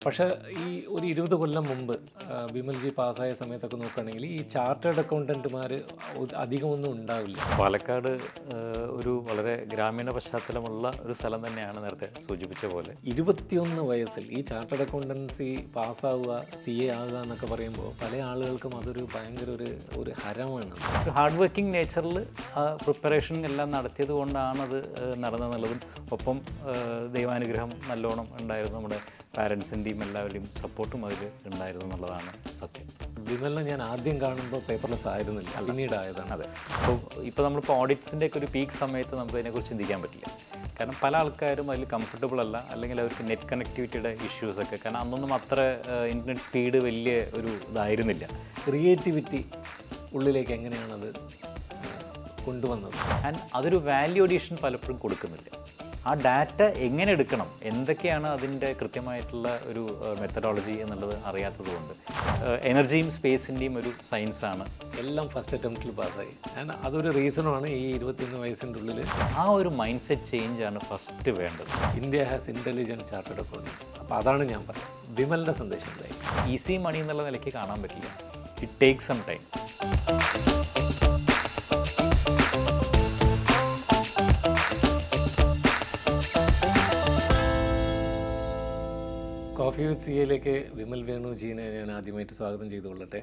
പക്ഷേ ഈ ഒരു 20 കൊല്ലം മുമ്പ് വിമൽജി പാസ്സായ സമയത്തൊക്കെ നോക്കുകയാണെങ്കിൽ ഈ ചാർട്ടേഡ് അക്കൗണ്ടൻറ്റുമാർ അധികമൊന്നും ഉണ്ടാവില്ല. പാലക്കാട് ഒരു വളരെ ഗ്രാമീണ പശ്ചാത്തലമുള്ള ഒരു സ്ഥലം തന്നെയാണ് നേരത്തെ സൂചിപ്പിച്ച പോലെ. 21 വയസ്സിൽ ഈ ചാർട്ടേഡ് അക്കൗണ്ടൻസി പാസ്സാവുക, CA ആകുക എന്നൊക്കെ പറയുമ്പോൾ പല ആളുകൾക്കും അതൊരു ഭയങ്കര ഒരു ഹരമാണ്. ഒരു ഹാർഡ് വർക്കിംഗ് നേച്ചറിൽ ആ പ്രിപ്പറേഷൻ എല്ലാം നടത്തിയത് കൊണ്ടാണത് നടന്നെന്നുള്ളതും ഒപ്പം ദൈവാനുഗ്രഹം നല്ലോണം ഉണ്ടായിരുന്നു. നമ്മുടെ പാരൻസിൻ്റെയും എല്ലാവരുടെയും സപ്പോർട്ടും അതിൽ ഉണ്ടായിരുന്നു എന്നുള്ളതാണ് സത്യം. വിമലിനെ ഞാൻ ആദ്യം കാണുമ്പോൾ പേപ്പർലെസ് ആയിരുന്നില്ല, പിന്നീടായതാണ്. അതെ. ഇപ്പോൾ നമ്മളിപ്പോൾ ഓഡിറ്റ്സിൻ്റെ ഒക്കെ ഒരു പീക്ക് സമയത്ത് നമുക്ക് അതിനെക്കുറിച്ച് ചിന്തിക്കാൻ പറ്റില്ല. കാരണം പല ആൾക്കാരും അതിൽ കംഫർട്ടബിൾ അല്ല, അല്ലെങ്കിൽ അവർക്ക് നെറ്റ് കണക്ടിവിറ്റിയുടെ ഇഷ്യൂസൊക്കെ. കാരണം അന്നൊന്നും അത്ര ഇൻ്റർനെറ്റ് സ്പീഡ് വലിയ ഒരു ഇതായിരുന്നില്ല. ക്രിയേറ്റിവിറ്റി ഉള്ളിലേക്ക് എങ്ങനെയാണത് കൊണ്ടുവന്നത്? ആൻഡ് അതൊരു വാല്യൂ അഡീഷൻ പലപ്പോഴും കൊടുക്കുന്നില്ല. ആ ഡാറ്റ എങ്ങനെ എടുക്കണം, എന്തൊക്കെയാണ് അതിൻ്റെ കൃത്യമായിട്ടുള്ള ഒരു മെത്തഡോളജി എന്നുള്ളത് അറിയാത്തതുകൊണ്ട് എനർജിയും സ്പേസിൻ്റെയും ഒരു സയൻസാണ്. എല്ലാം ഫസ്റ്റ് അറ്റംപ്റ്റിൽ പാസ്സായി. ആൻഡ് അതൊരു റീസണാണ് ഈ 21 വയസ്സിൻ്റെ ഉള്ളിൽ ആ ഒരു മൈൻഡ് സെറ്റ് ചേഞ്ചാണ് ഫസ്റ്റ് വേണ്ടത്. India has intelligent chartered accountants. അപ്പോൾ അതാണ് ഞാൻ പറയുന്നത്. വിമലിൻ്റെ സന്ദേശം എന്തായി? ഈസി മണി എന്നുള്ള നിലയ്ക്ക് കാണാൻ പറ്റില്ല. It take some time. Coffee with CAയിലേക്ക് വിമൽ വേണുജീനെ ഞാൻ ആദ്യമായിട്ട് സ്വാഗതം ചെയ്തുകൊള്ളട്ടെ.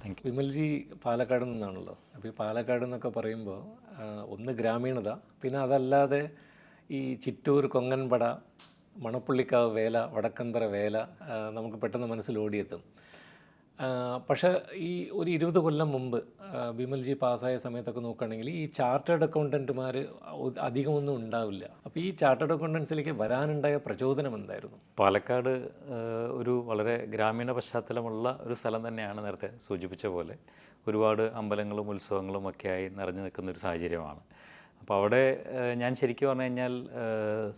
Thank you. വിമൽജി പാലക്കാട് നിന്നാണല്ലോ. അപ്പോൾ ഈ പാലക്കാട് എന്നൊക്കെ പറയുമ്പോൾ ഒന്ന് ഗ്രാമീണത, പിന്നെ അതല്ലാതെ ഈ ചിറ്റൂർ, കൊങ്ങൻപട, മണപ്പുള്ളിക്കാവ് വേല, വടക്കന്തറ വേല നമുക്ക് പെട്ടെന്ന് മനസ്സിൽ ഓടിയെത്തും. പക്ഷേ ഈ ഒരു 20 കൊല്ലം മുമ്പ് വിമൽജി പാസ്സായ സമയത്തൊക്കെ നോക്കുകയാണെങ്കിൽ ഈ ചാർട്ടേഡ് അക്കൗണ്ടൻറ്റുമാർ അധികമൊന്നും ഉണ്ടാവില്ല. അപ്പോൾ ഈ ചാർട്ടേഡ് അക്കൗണ്ടൻസിലേക്ക് വരാനുണ്ടായ പ്രചോദനം എന്തായിരുന്നു? പാലക്കാട് ഒരു വളരെ ഗ്രാമീണ പശ്ചാത്തലമുള്ള ഒരു സ്ഥലം തന്നെയാണ് നേരത്തെ സൂചിപ്പിച്ച പോലെ. ഒരുപാട് അമ്പലങ്ങളും ഉത്സവങ്ങളും ഒക്കെയായി നിറഞ്ഞു നിൽക്കുന്നൊരു സാഹചര്യമാണ്. അപ്പോൾ അവിടെ ഞാൻ ശരിക്കും പറഞ്ഞു കഴിഞ്ഞാൽ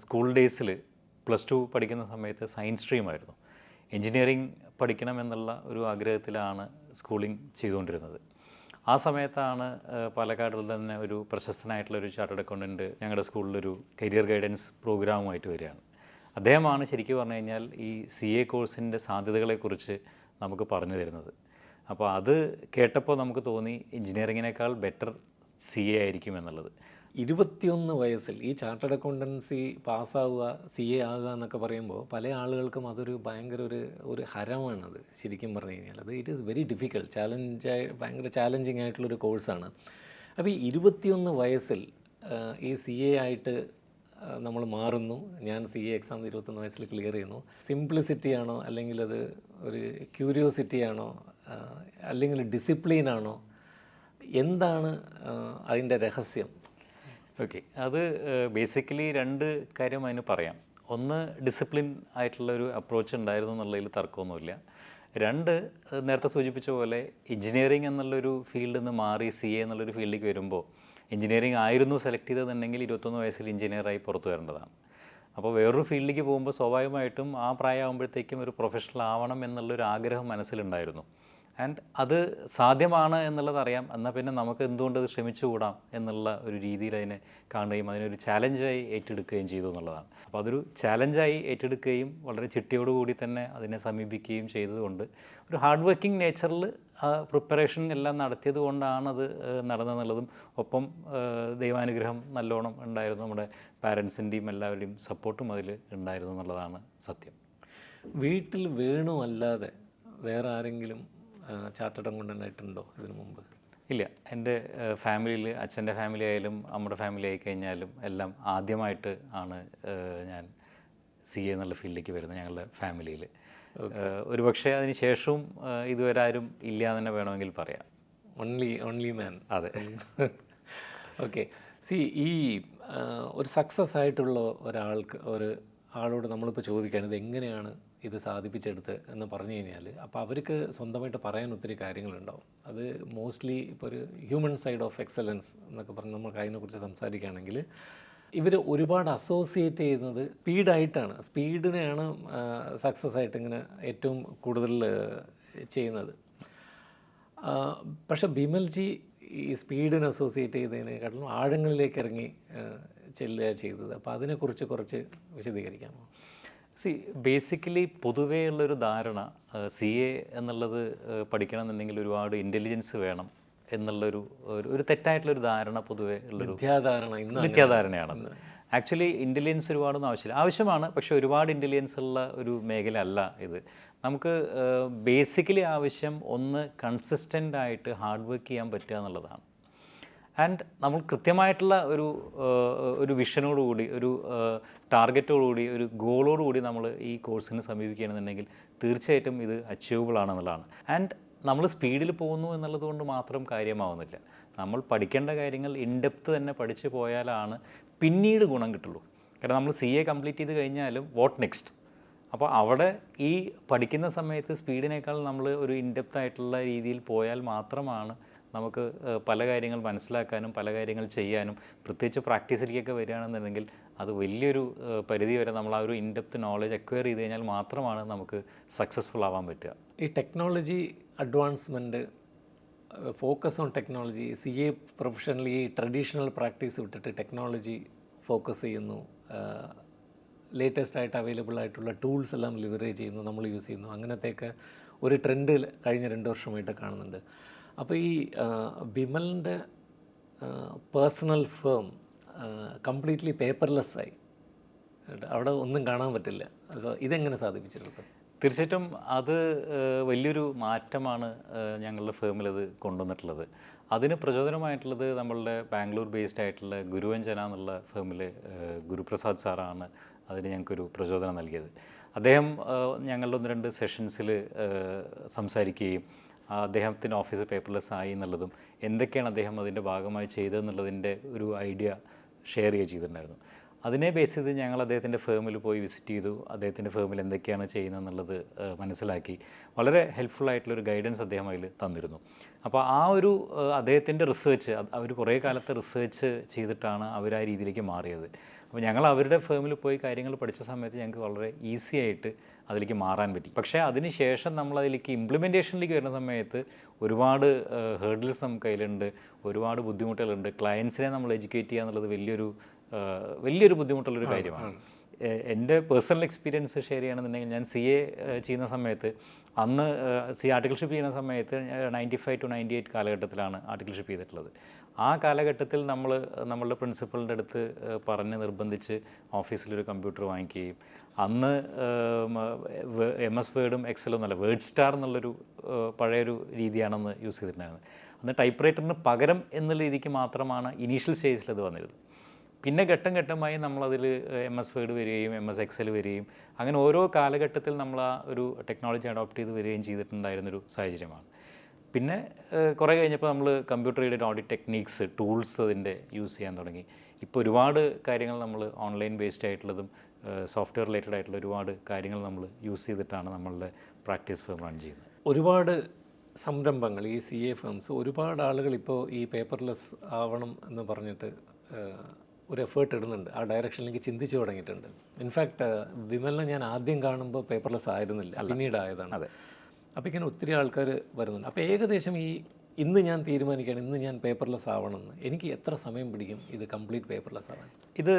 സ്കൂൾ ഡേയ്സിൽ +2 പഠിക്കുന്ന സമയത്ത് സയൻസ് സ്ട്രീമായിരുന്നു. എൻജിനീയറിംഗ് പഠിക്കണമെന്നുള്ള ഒരു ആഗ്രഹത്തിലാണ് സ്കൂളിംഗ് ചെയ്തുകൊണ്ടിരുന്നത്. ആ സമയത്താണ് പാലക്കാടിൽ തന്നെ ഒരു പ്രശസ്തനായിട്ടുള്ളൊരു ചാർട്ടേഡ് അക്കൗണ്ടൻറ്റ് ഞങ്ങളുടെ സ്കൂളിലൊരു കരിയർ ഗൈഡൻസ് പ്രോഗ്രാമുമായിട്ട് വരികയാണ്. അദ്ദേഹമാണ് ശരിക്കും പറഞ്ഞു കഴിഞ്ഞാൽ ഈ CA കോഴ്സിൻ്റെ സാധ്യതകളെക്കുറിച്ച് നമുക്ക് പറഞ്ഞു തരുന്നത്. അപ്പോൾ അത് കേട്ടപ്പോൾ നമുക്ക് തോന്നി എൻജിനീയറിങ്ങിനേക്കാൾ ബെറ്റർ CA ആയിരിക്കും എന്നുള്ളത്. 21 വയസ്സിൽ ഈ ചാർട്ടേഡ് അക്കൗണ്ടൻസി പാസ്സാവുക, CA ആകുക എന്നൊക്കെ പറയുമ്പോൾ പല ആളുകൾക്കും അതൊരു ഭയങ്കര ഒരു ഹരമാണത്. ശരിക്കും പറഞ്ഞു കഴിഞ്ഞാൽ ഇറ്റ് ഈസ് വെരി ഡിഫിക്കൽട്ട്, ഭയങ്കര ചാലഞ്ചിങ് ആയിട്ടുള്ളൊരു കോഴ്സാണ്. അപ്പോൾ ഈ 21 വയസ്സിൽ ഈ CA ആയിട്ട് നമ്മൾ മാറുന്നു. ഞാൻ CA എക്സാം 21 വയസ്സിൽ ക്ലിയർ ചെയ്യുന്നു. സിംപ്ലിസിറ്റി ആണോ, അല്ലെങ്കിൽ അത് ഒരു ക്യൂരിയോസിറ്റി ആണോ, അല്ലെങ്കിൽ ഡിസിപ്ലിനാണോ, എന്താണ് അതിൻ്റെ രഹസ്യം? ഓക്കെ, അത് ബേസിക്കലി രണ്ട് കാര്യം അതിന് പറയാം. ഒന്ന്, ഡിസിപ്ലിൻ ആയിട്ടുള്ളൊരു അപ്രോച്ച് ഉണ്ടായിരുന്നു എന്നുള്ളതിൽ തർക്കമൊന്നുമില്ല. രണ്ട്, നേരത്തെ സൂചിപ്പിച്ച പോലെ എൻജിനീയറിംഗ് എന്നുള്ളൊരു ഫീൽഡിൽ നിന്ന് മാറി CA എന്നുള്ളൊരു ഫീൽഡിലേക്ക് വരുമ്പോൾ എൻജിനീയറിംഗ് ആയിരുന്നു സെലക്ട് ചെയ്തതെന്നുണ്ടെങ്കിൽ 21 വയസ്സിൽ എൻജിനീയറായി പുറത്തു വരേണ്ടതാണ്. അപ്പോൾ വേറൊരു ഫീൽഡിലേക്ക് പോകുമ്പോൾ സ്വാഭാവികമായിട്ടും ആ പ്രായമാകുമ്പോഴത്തേക്കും ഒരു പ്രൊഫഷണൽ ആവണം എന്നുള്ളൊരു ആഗ്രഹം മനസ്സിലുണ്ടായിരുന്നു. ആൻഡ് അത് സാധ്യമാണ് എന്നുള്ളതറിയാം. എന്നാൽ പിന്നെ നമുക്ക് എന്തുകൊണ്ട് അത് ശ്രമിച്ചുകൂടാം എന്നുള്ള ഒരു രീതിയിൽ അതിനെ കാണുകയും അതിനൊരു ചാലഞ്ചായി ഏറ്റെടുക്കുകയും ചെയ്തു എന്നുള്ളതാണ്. അപ്പോൾ അതൊരു ചാലഞ്ചായി ഏറ്റെടുക്കുകയും വളരെ ചിട്ടയോടുകൂടി തന്നെ അതിനെ സമീപിക്കുകയും ചെയ്തതുകൊണ്ട് ഒരു ഹാർഡ് വർക്കിംഗ് നേച്ചറിൽ ആ പ്രിപ്പറേഷൻ എല്ലാം നടത്തിയത് കൊണ്ടാണത് നടന്നെന്നുള്ളതും ഒപ്പം ദൈവാനുഗ്രഹം നല്ലോണം ഉണ്ടായിരുന്നു. നമ്മുടെ പാരൻസിൻ്റെയും എല്ലാവരുടെയും സപ്പോർട്ടും അതിൽ ഉണ്ടായിരുന്നു എന്നുള്ളതാണ് സത്യം. വീട്ടിൽ വേണു അല്ലാതെ വേറെ ആരെങ്കിലും ചാർട്ടേഡ് അക്കൗണ്ടൻ്റ് ആയിട്ടുണ്ടോ ഇതിനു മുമ്പ്? ഇല്ല. എൻ്റെ ഫാമിലിയിൽ, അച്ഛൻ്റെ ഫാമിലി ആയാലും അമ്മയുടെ ഫാമിലി ആയി കഴിഞ്ഞാലും എല്ലാം ആദ്യമായിട്ട് ആണ് ഞാൻ CA എന്നുള്ള ഫീൽഡിലേക്ക് വരുന്നത് ഞങ്ങളുടെ ഫാമിലിയിൽ. ഒരു പക്ഷേ അതിന് ശേഷവും ഇതുവരെ ആരും ഇല്ല എന്ന് തന്നെ വേണമെങ്കിൽ പറയാം. ഓൺലി മാൻ. അതെ. ഓക്കെ. ഈ ഒരു സക്സസ് ആയിട്ടുള്ള ആളോട് നമ്മളിപ്പോൾ ചോദിക്കുകയാണ് ഇത് എങ്ങനെയാണ് ഇത് സാധിപ്പിച്ചെടുത്ത് എന്ന് പറഞ്ഞു കഴിഞ്ഞാൽ, അപ്പോൾ അവർക്ക് സ്വന്തമായിട്ട് പറയാൻ ഒത്തിരി കാര്യങ്ങളുണ്ടാവും. അത് മോസ്റ്റ്ലി ഇപ്പോൾ ഒരു ഹ്യൂമൻ സൈഡ് ഓഫ് എക്സലൻസ് എന്നൊക്കെ പറഞ്ഞ് നമുക്ക് അതിനെക്കുറിച്ച് സംസാരിക്കുകയാണെങ്കിൽ ഇവർ ഒരുപാട് അസോസിയേറ്റ് ചെയ്യുന്നത് സ്പീഡായിട്ടാണ്. സ്പീഡിനെയാണ് സക്സസ് ആയിട്ട് ഇങ്ങനെ ഏറ്റവും കൂടുതൽ ചെയ്യുന്നത്. പക്ഷേ ബിമൽജി ഈ സ്പീഡിനെ അസോസിയേറ്റ് ചെയ്തതിനെക്കാട്ടിലും ആഴങ്ങളിലേക്ക് ഇറങ്ങി ചെല്ലുക ചെയ്തത്. അപ്പോൾ അതിനെക്കുറിച്ച് കുറച്ച് വിശദീകരിക്കാമോ? സി ബേസിക്കലി പൊതുവേ ഉള്ളൊരു ധാരണ സി എ എന്നുള്ളത് പഠിക്കണമെന്നുണ്ടെങ്കിൽ ഒരുപാട് ഇൻ്റലിജൻസ് വേണം എന്നുള്ളൊരു ഒരു തെറ്റായിട്ടുള്ളൊരു ധാരണ പൊതുവേ ഉള്ളൊരു വിദ്യാധാരണ ഇന്ന് മിഥ്യാധാരണയാണ്. ആക്ച്വലി ഇൻ്റലിജൻസ് ഒരുപാടൊന്നും ആവശ്യമില്ല, ആവശ്യമാണ്, പക്ഷേ ഒരുപാട് ഇൻ്റലിജൻസ് ഉള്ള ഒരു മേഖല അല്ല ഇത്. നമുക്ക് ബേസിക്കലി ആവശ്യം ഒന്ന് കൺസിസ്റ്റൻ്റ് ആയിട്ട് ഹാർഡ് വർക്ക് ചെയ്യാൻ പറ്റുക എന്നുള്ളതാണ്. ആൻഡ് നമ്മൾ കൃത്യമായിട്ടുള്ള ഒരു വിഷനോടുകൂടി, ഒരു ടാർഗറ്റോടുകൂടി, ഒരു ഗോളോടുകൂടി നമ്മൾ ഈ കോഴ്സിനെ സമീപിക്കുകയാണെന്നുണ്ടെങ്കിൽ തീർച്ചയായിട്ടും ഇത് അച്ചീവബിൾ ആണെന്നുള്ളതാണ്. ആൻഡ് നമ്മൾ സ്പീഡിൽ പോകുന്നു എന്നുള്ളത് കൊണ്ട് മാത്രം കാര്യമാവുന്നില്ല. നമ്മൾ പഠിക്കേണ്ട കാര്യങ്ങൾ ഇൻഡെപ്ത് തന്നെ പഠിച്ചു പോയാലാണ് പിന്നീട് ഗുണം കിട്ടുള്ളൂ. കാരണം നമ്മൾ CA കംപ്ലീറ്റ് ചെയ്ത് കഴിഞ്ഞാലും വാട്ട് നെക്സ്റ്റ്? അപ്പോൾ അവിടെ ഈ പഠിക്കുന്ന സമയത്ത് സ്പീഡിനേക്കാൾ നമ്മൾ ഒരു ഇൻഡെപ്ത് ആയിട്ടുള്ള രീതിയിൽ പോയാൽ മാത്രമാണ് നമുക്ക് പല കാര്യങ്ങൾ മനസ്സിലാക്കാനും പല കാര്യങ്ങൾ ചെയ്യാനും, പ്രത്യേകിച്ച് പ്രാക്ടീസിലേക്കൊക്കെ വരികയാണെന്നുണ്ടെങ്കിൽ അത് വലിയൊരു പരിധി വരെ നമ്മൾ ആ ഒരു ഇൻഡെപ്ത് നോളജ് അക്വയർ ചെയ്ത് കഴിഞ്ഞാൽ മാത്രമാണ് നമുക്ക് സക്സസ്ഫുൾ ആവാൻ പറ്റുക. ഈ technology advancement, focus on technology, CA professionally ഈ ട്രഡീഷണൽ പ്രാക്ടീസ് വിട്ടിട്ട് ടെക്നോളജി ഫോക്കസ് ചെയ്യുന്നു, ലേറ്റസ്റ്റ് ആയിട്ട് അവൈലബിൾ ആയിട്ടുള്ള ടൂൾസ് എല്ലാം ലിവറേജ് ചെയ്യുന്നു, നമ്മൾ യൂസ് ചെയ്യുന്നു. അങ്ങനത്തെയൊക്കെ ഒരു ട്രെൻഡ് കഴിഞ്ഞ 2 വർഷമായിട്ട് കാണുന്നുണ്ട്. അപ്പോൾ ഈ ബിമലിൻ്റെ പേഴ്സണൽ ഫേം കംപ്ലീറ്റ്ലി പേപ്പർലെസ്സായി, അവിടെ ഒന്നും കാണാൻ പറ്റില്ല. സോ ഇതെങ്ങനെ സാധിപ്പിച്ചെടുത്തു? തീർച്ചയായിട്ടും അത് വലിയൊരു മാറ്റമാണ് ഞങ്ങളുടെ ഫേമിൽ അത് കൊണ്ടുവന്നിട്ടുള്ളത്. അതിന് പ്രചോദനമായിട്ടുള്ളത് നമ്മളുടെ ബാംഗ്ലൂർ ബേസ്ഡ് ആയിട്ടുള്ള ഗുരുവഞ്ചന എന്നുള്ള ഫേമിൽ ഗുരുപ്രസാദ് സാറാണ് അതിന് ഞങ്ങൾക്കൊരു പ്രചോദനം നൽകിയത്. അദ്ദേഹം ഞങ്ങളുടെ 1-2 സെഷൻസിൽ സംസാരിക്കുകയും അദ്ദേഹത്തിൻ്റെ ഓഫീസ് പേപ്പർലെസ് ആയി എന്നുള്ളതും എന്തൊക്കെയാണ് അദ്ദേഹം അതിൻ്റെ ഭാഗമായി ചെയ്തതെന്നുള്ളതിൻ്റെ ഒരു ഐഡിയ ഷെയർ ചെയ്യുക ചെയ്തിട്ടുണ്ടായിരുന്നു. അതിനെ ബേസ് ചെയ്ത് ഞങ്ങൾ അദ്ദേഹത്തിൻ്റെ ഫേമിൽ പോയി വിസിറ്റ് ചെയ്തു. അദ്ദേഹത്തിൻ്റെ ഫേമിൽ എന്തൊക്കെയാണ് ചെയ്യുന്നതെന്നുള്ളത് മനസ്സിലാക്കി. വളരെ ഹെൽപ്ഫുൾ ആയിട്ടുള്ളൊരു ഗൈഡൻസ് അദ്ദേഹം അതിൽ തന്നിരുന്നു. അപ്പോൾ ആ ഒരു അദ്ദേഹത്തിൻ്റെ റിസേർച്ച്, അവർ കുറേ കാലത്തെ റിസേർച്ച് ചെയ്തിട്ടാണ് അവർ ആ രീതിയിലേക്ക് മാറിയത്. അപ്പോൾ ഞങ്ങൾ അവരുടെ ഫേമിൽ പോയി കാര്യങ്ങൾ പഠിച്ച സമയത്ത് ഞങ്ങൾക്ക് വളരെ ഈസി ആയിട്ട് അതിലേക്ക് മാറാൻ പറ്റി. പക്ഷേ അതിന് ശേഷം നമ്മൾ അതിലേക്ക് ഇംപ്ലിമെൻറ്റേഷനിലേക്ക് വരുന്ന സമയത്ത് ഒരുപാട് ഹേർഡിൽസ് നമുക്ക് കയ്യിലുണ്ട്, ഒരുപാട് ബുദ്ധിമുട്ടുകളുണ്ട്. ക്ലയൻസിനെ നമ്മൾ എഡ്യൂക്കേറ്റ് ചെയ്യുക എന്നുള്ളത് വലിയൊരു ബുദ്ധിമുട്ടുള്ളൊരു കാര്യമാണ്. എൻ്റെ പേഴ്സണൽ എക്സ്പീരിയൻസ് ഷെയർ ചെയ്യണമെന്നുണ്ടെങ്കിൽ ഞാൻ CA ചെയ്യുന്ന സമയത്ത്, അന്ന് ആർട്ടിക്കിൾഷിപ്പ് ചെയ്യുന്ന സമയത്ത് 95 to 98 കാലഘട്ടത്തിലാണ് ആർട്ടിക്കിൾഷിപ്പ് ചെയ്തിട്ടുള്ളത്. ആ കാലഘട്ടത്തിൽ നമ്മളുടെ പ്രിൻസിപ്പളിൻ്റെ അടുത്ത് പറഞ്ഞ് നിർബന്ധിച്ച് ഓഫീസിലൊരു കമ്പ്യൂട്ടർ വാങ്ങിക്കുകയും, അന്ന് MS വേർഡും എക്സലും എന്നല്ല, വേർഡ് സ്റ്റാർ എന്നുള്ളൊരു പഴയൊരു രീതിയാണെന്ന് യൂസ് ചെയ്തിട്ടുണ്ടായിരുന്നത്. അന്ന് ടൈപ്പ് റൈറ്ററിന് പകരം എന്നുള്ള രീതിക്ക് മാത്രമാണ് ഇനീഷ്യൽ സ്റ്റേജിൽ അത് വന്നിരുന്നത്. പിന്നെ ഘട്ടം ഘട്ടമായി നമ്മളതിൽ MS വേർഡ് വരികയും MS എക്സൽ വരികയും, അങ്ങനെ ഓരോ കാലഘട്ടത്തിൽ നമ്മൾ ആ ഒരു ടെക്നോളജി അഡോപ്റ്റ് ചെയ്ത് വരികയും ചെയ്തിട്ടുണ്ടായിരുന്നൊരു സാഹചര്യമാണ്. പിന്നെ കുറേ കഴിഞ്ഞപ്പോൾ നമ്മൾ computer aided audit techniques, tools അതിൻ്റെ യൂസ് ചെയ്യാൻ തുടങ്ങി. ഇപ്പോൾ ഒരുപാട് കാര്യങ്ങൾ നമ്മൾ ഓൺലൈൻ ബേസ്ഡ് ആയിട്ടുള്ളതും സോഫ്റ്റ്വെയർ റിലേറ്റഡ് ആയിട്ടുള്ള ഒരുപാട് കാര്യങ്ങൾ നമ്മൾ യൂസ് ചെയ്തിട്ടാണ് നമ്മളുടെ പ്രാക്ടീസ് ഫേം റൺ ചെയ്യുന്നത്. ഒരുപാട് സംരംഭങ്ങൾ, ഈ CA ഫേംസ്, ഒരുപാട് ആളുകൾ ഇപ്പോൾ ഈ പേപ്പർലെസ് ആവണം എന്ന് പറഞ്ഞിട്ട് ഒരു എഫേർട്ട് ഇടുന്നുണ്ട്, ആ ഡയറക്ഷനിലേക്ക് ചിന്തിച്ചു തുടങ്ങിയിട്ടുണ്ട്. ഇൻഫാക്റ്റ് വിമലിനെ ഞാൻ ആദ്യം കാണുമ്പോൾ പേപ്പർലെസ് ആയിരുന്നില്ല, പിന്നീട് ആയതാണ്. അതെ. അപ്പോൾ ഇങ്ങനെ ഒത്തിരി ആൾക്കാർ വരുന്നുണ്ട്. അപ്പോൾ ഏകദേശം ഇന്ന് ഞാൻ തീരുമാനിക്കുകയാണ്, ഇന്ന് ഞാൻ പേപ്പർലെസ് ആവണമെന്ന്, എനിക്ക് എത്ര സമയം പിടിക്കും ഇത് കംപ്ലീറ്റ് പേപ്പർലെസ് ആവാൻ? ഇത്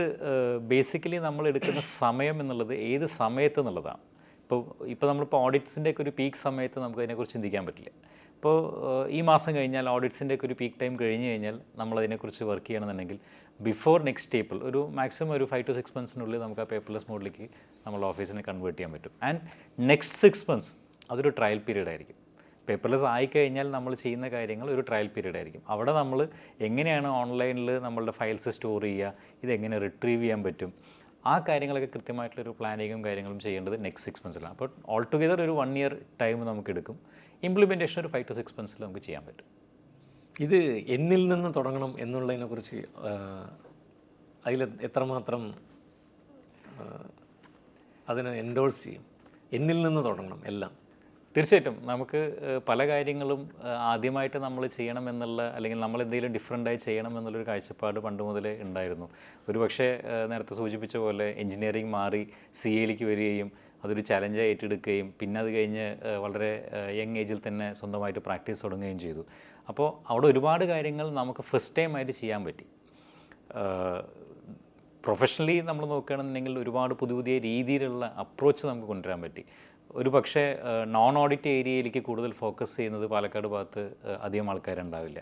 ബേസിക്കലി നമ്മൾ എടുക്കുന്ന സമയം എന്നുള്ളത് ഏത് സമയത്ത് എന്നുള്ളതാണ്. ഇപ്പോൾ നമ്മളിപ്പോൾ ഓഡിറ്റ്സിൻ്റെ ഒക്കെ ഒരു പീക്ക് സമയത്ത് നമുക്ക് അതിനെക്കുറിച്ച് ചിന്തിക്കാൻ പറ്റില്ല. ഇപ്പോൾ ഈ മാസം കഴിഞ്ഞാൽ ഓഡിറ്റ്സിൻ്റെ ഒക്കെ ഒരു പീക്ക് ടൈം കഴിഞ്ഞ് കഴിഞ്ഞാൽ നമ്മളതിനെക്കുറിച്ച് വർക്ക് ചെയ്യണമെന്നുണ്ടെങ്കിൽ ബിഫോർ നെക്സ്റ്റ് ഏപ്രിൽ, ഒരു മാക്സിമം ഒരു 5 to 6 months നമുക്ക് ആ പേപ്പർലെസ് മോഡിലേക്ക് നമ്മൾ ഓഫീസിനെ കൺവേർട്ട് ചെയ്യാൻ പറ്റും. ആൻഡ് നെക്സ്റ്റ് 6 months അതൊരു ട്രയൽ പീരീഡ് ആയിരിക്കും. പേപ്പർലെസ് ആയിക്കഴിഞ്ഞാൽ നമ്മൾ ചെയ്യുന്ന കാര്യങ്ങൾ ഒരു ട്രയൽ പീരീഡ് ആയിരിക്കും. അവിടെ നമ്മൾ എങ്ങനെയാണ് ഓൺലൈനിൽ നമ്മളുടെ ഫയൽസ് സ്റ്റോർ ചെയ്യുക, ഇതെങ്ങനെ റിട്രീവ് ചെയ്യാൻ പറ്റും, ആ കാര്യങ്ങളൊക്കെ കൃത്യമായിട്ടുള്ളൊരു പ്ലാനിങ്ങും കാര്യങ്ങളും ചെയ്യേണ്ടത് നെക്സ്റ്റ് 6 months. അപ്പോൾ ഓൾ ടുഗെദർ ഒരു 1 year ടൈം നമുക്ക് എടുക്കും. ഇംപ്ലിമെൻറ്റേഷൻ ഒരു 5 to 6 months നമുക്ക് ചെയ്യാൻ പറ്റും. ഇത് എന്നിൽ നിന്ന് തുടങ്ങണം എന്നുള്ളതിനെക്കുറിച്ച് അതിൽ എത്രമാത്രം അതിനെ എൻഡോഴ്സ് ചെയ്യും? എന്നിൽ നിന്ന് തുടങ്ങണം എല്ലാം. തീർച്ചയായിട്ടും നമുക്ക് പല കാര്യങ്ങളും ആദ്യമായിട്ട് നമ്മൾ ചെയ്യണമെന്നുള്ള, അല്ലെങ്കിൽ നമ്മൾ എന്തെങ്കിലും ഡിഫറെൻ്റായി ചെയ്യണം എന്നുള്ളൊരു കാഴ്ചപ്പാട് പണ്ട് മുതലേ ഉണ്ടായിരുന്നു. ഒരു പക്ഷേ നേരത്തെ സൂചിപ്പിച്ച പോലെ എൻജിനീയറിംഗ് മാറി CAയിലേക്ക് വരികയും അതൊരു ചലഞ്ചായി ഏറ്റെടുക്കുകയും പിന്നെ അത് കഴിഞ്ഞ് വളരെ യങ് ഏജിൽ തന്നെ സ്വന്തമായിട്ട് പ്രാക്ടീസ് തുടങ്ങുകയും ചെയ്തു. അപ്പോൾ അവിടെ ഒരുപാട് കാര്യങ്ങൾ നമുക്ക് ഫസ്റ്റ് ടൈം ആയിട്ട് ചെയ്യാൻ പറ്റി. പ്രൊഫഷണലി നമ്മൾ നോക്കുകയാണെന്നുണ്ടെങ്കിൽ ഒരുപാട് പുതിയ പുതിയ രീതിയിലുള്ള അപ്രോച്ച് നമുക്ക് കൊണ്ടുവരാൻ പറ്റി. ഒരു പക്ഷേ നോൺ ഓഡിറ്റ് ഏരിയയിലേക്ക് കൂടുതൽ ഫോക്കസ് ചെയ്യുന്നത് പാലക്കാട് ഭാഗത്ത് അധികം ആൾക്കാരുണ്ടാവില്ല.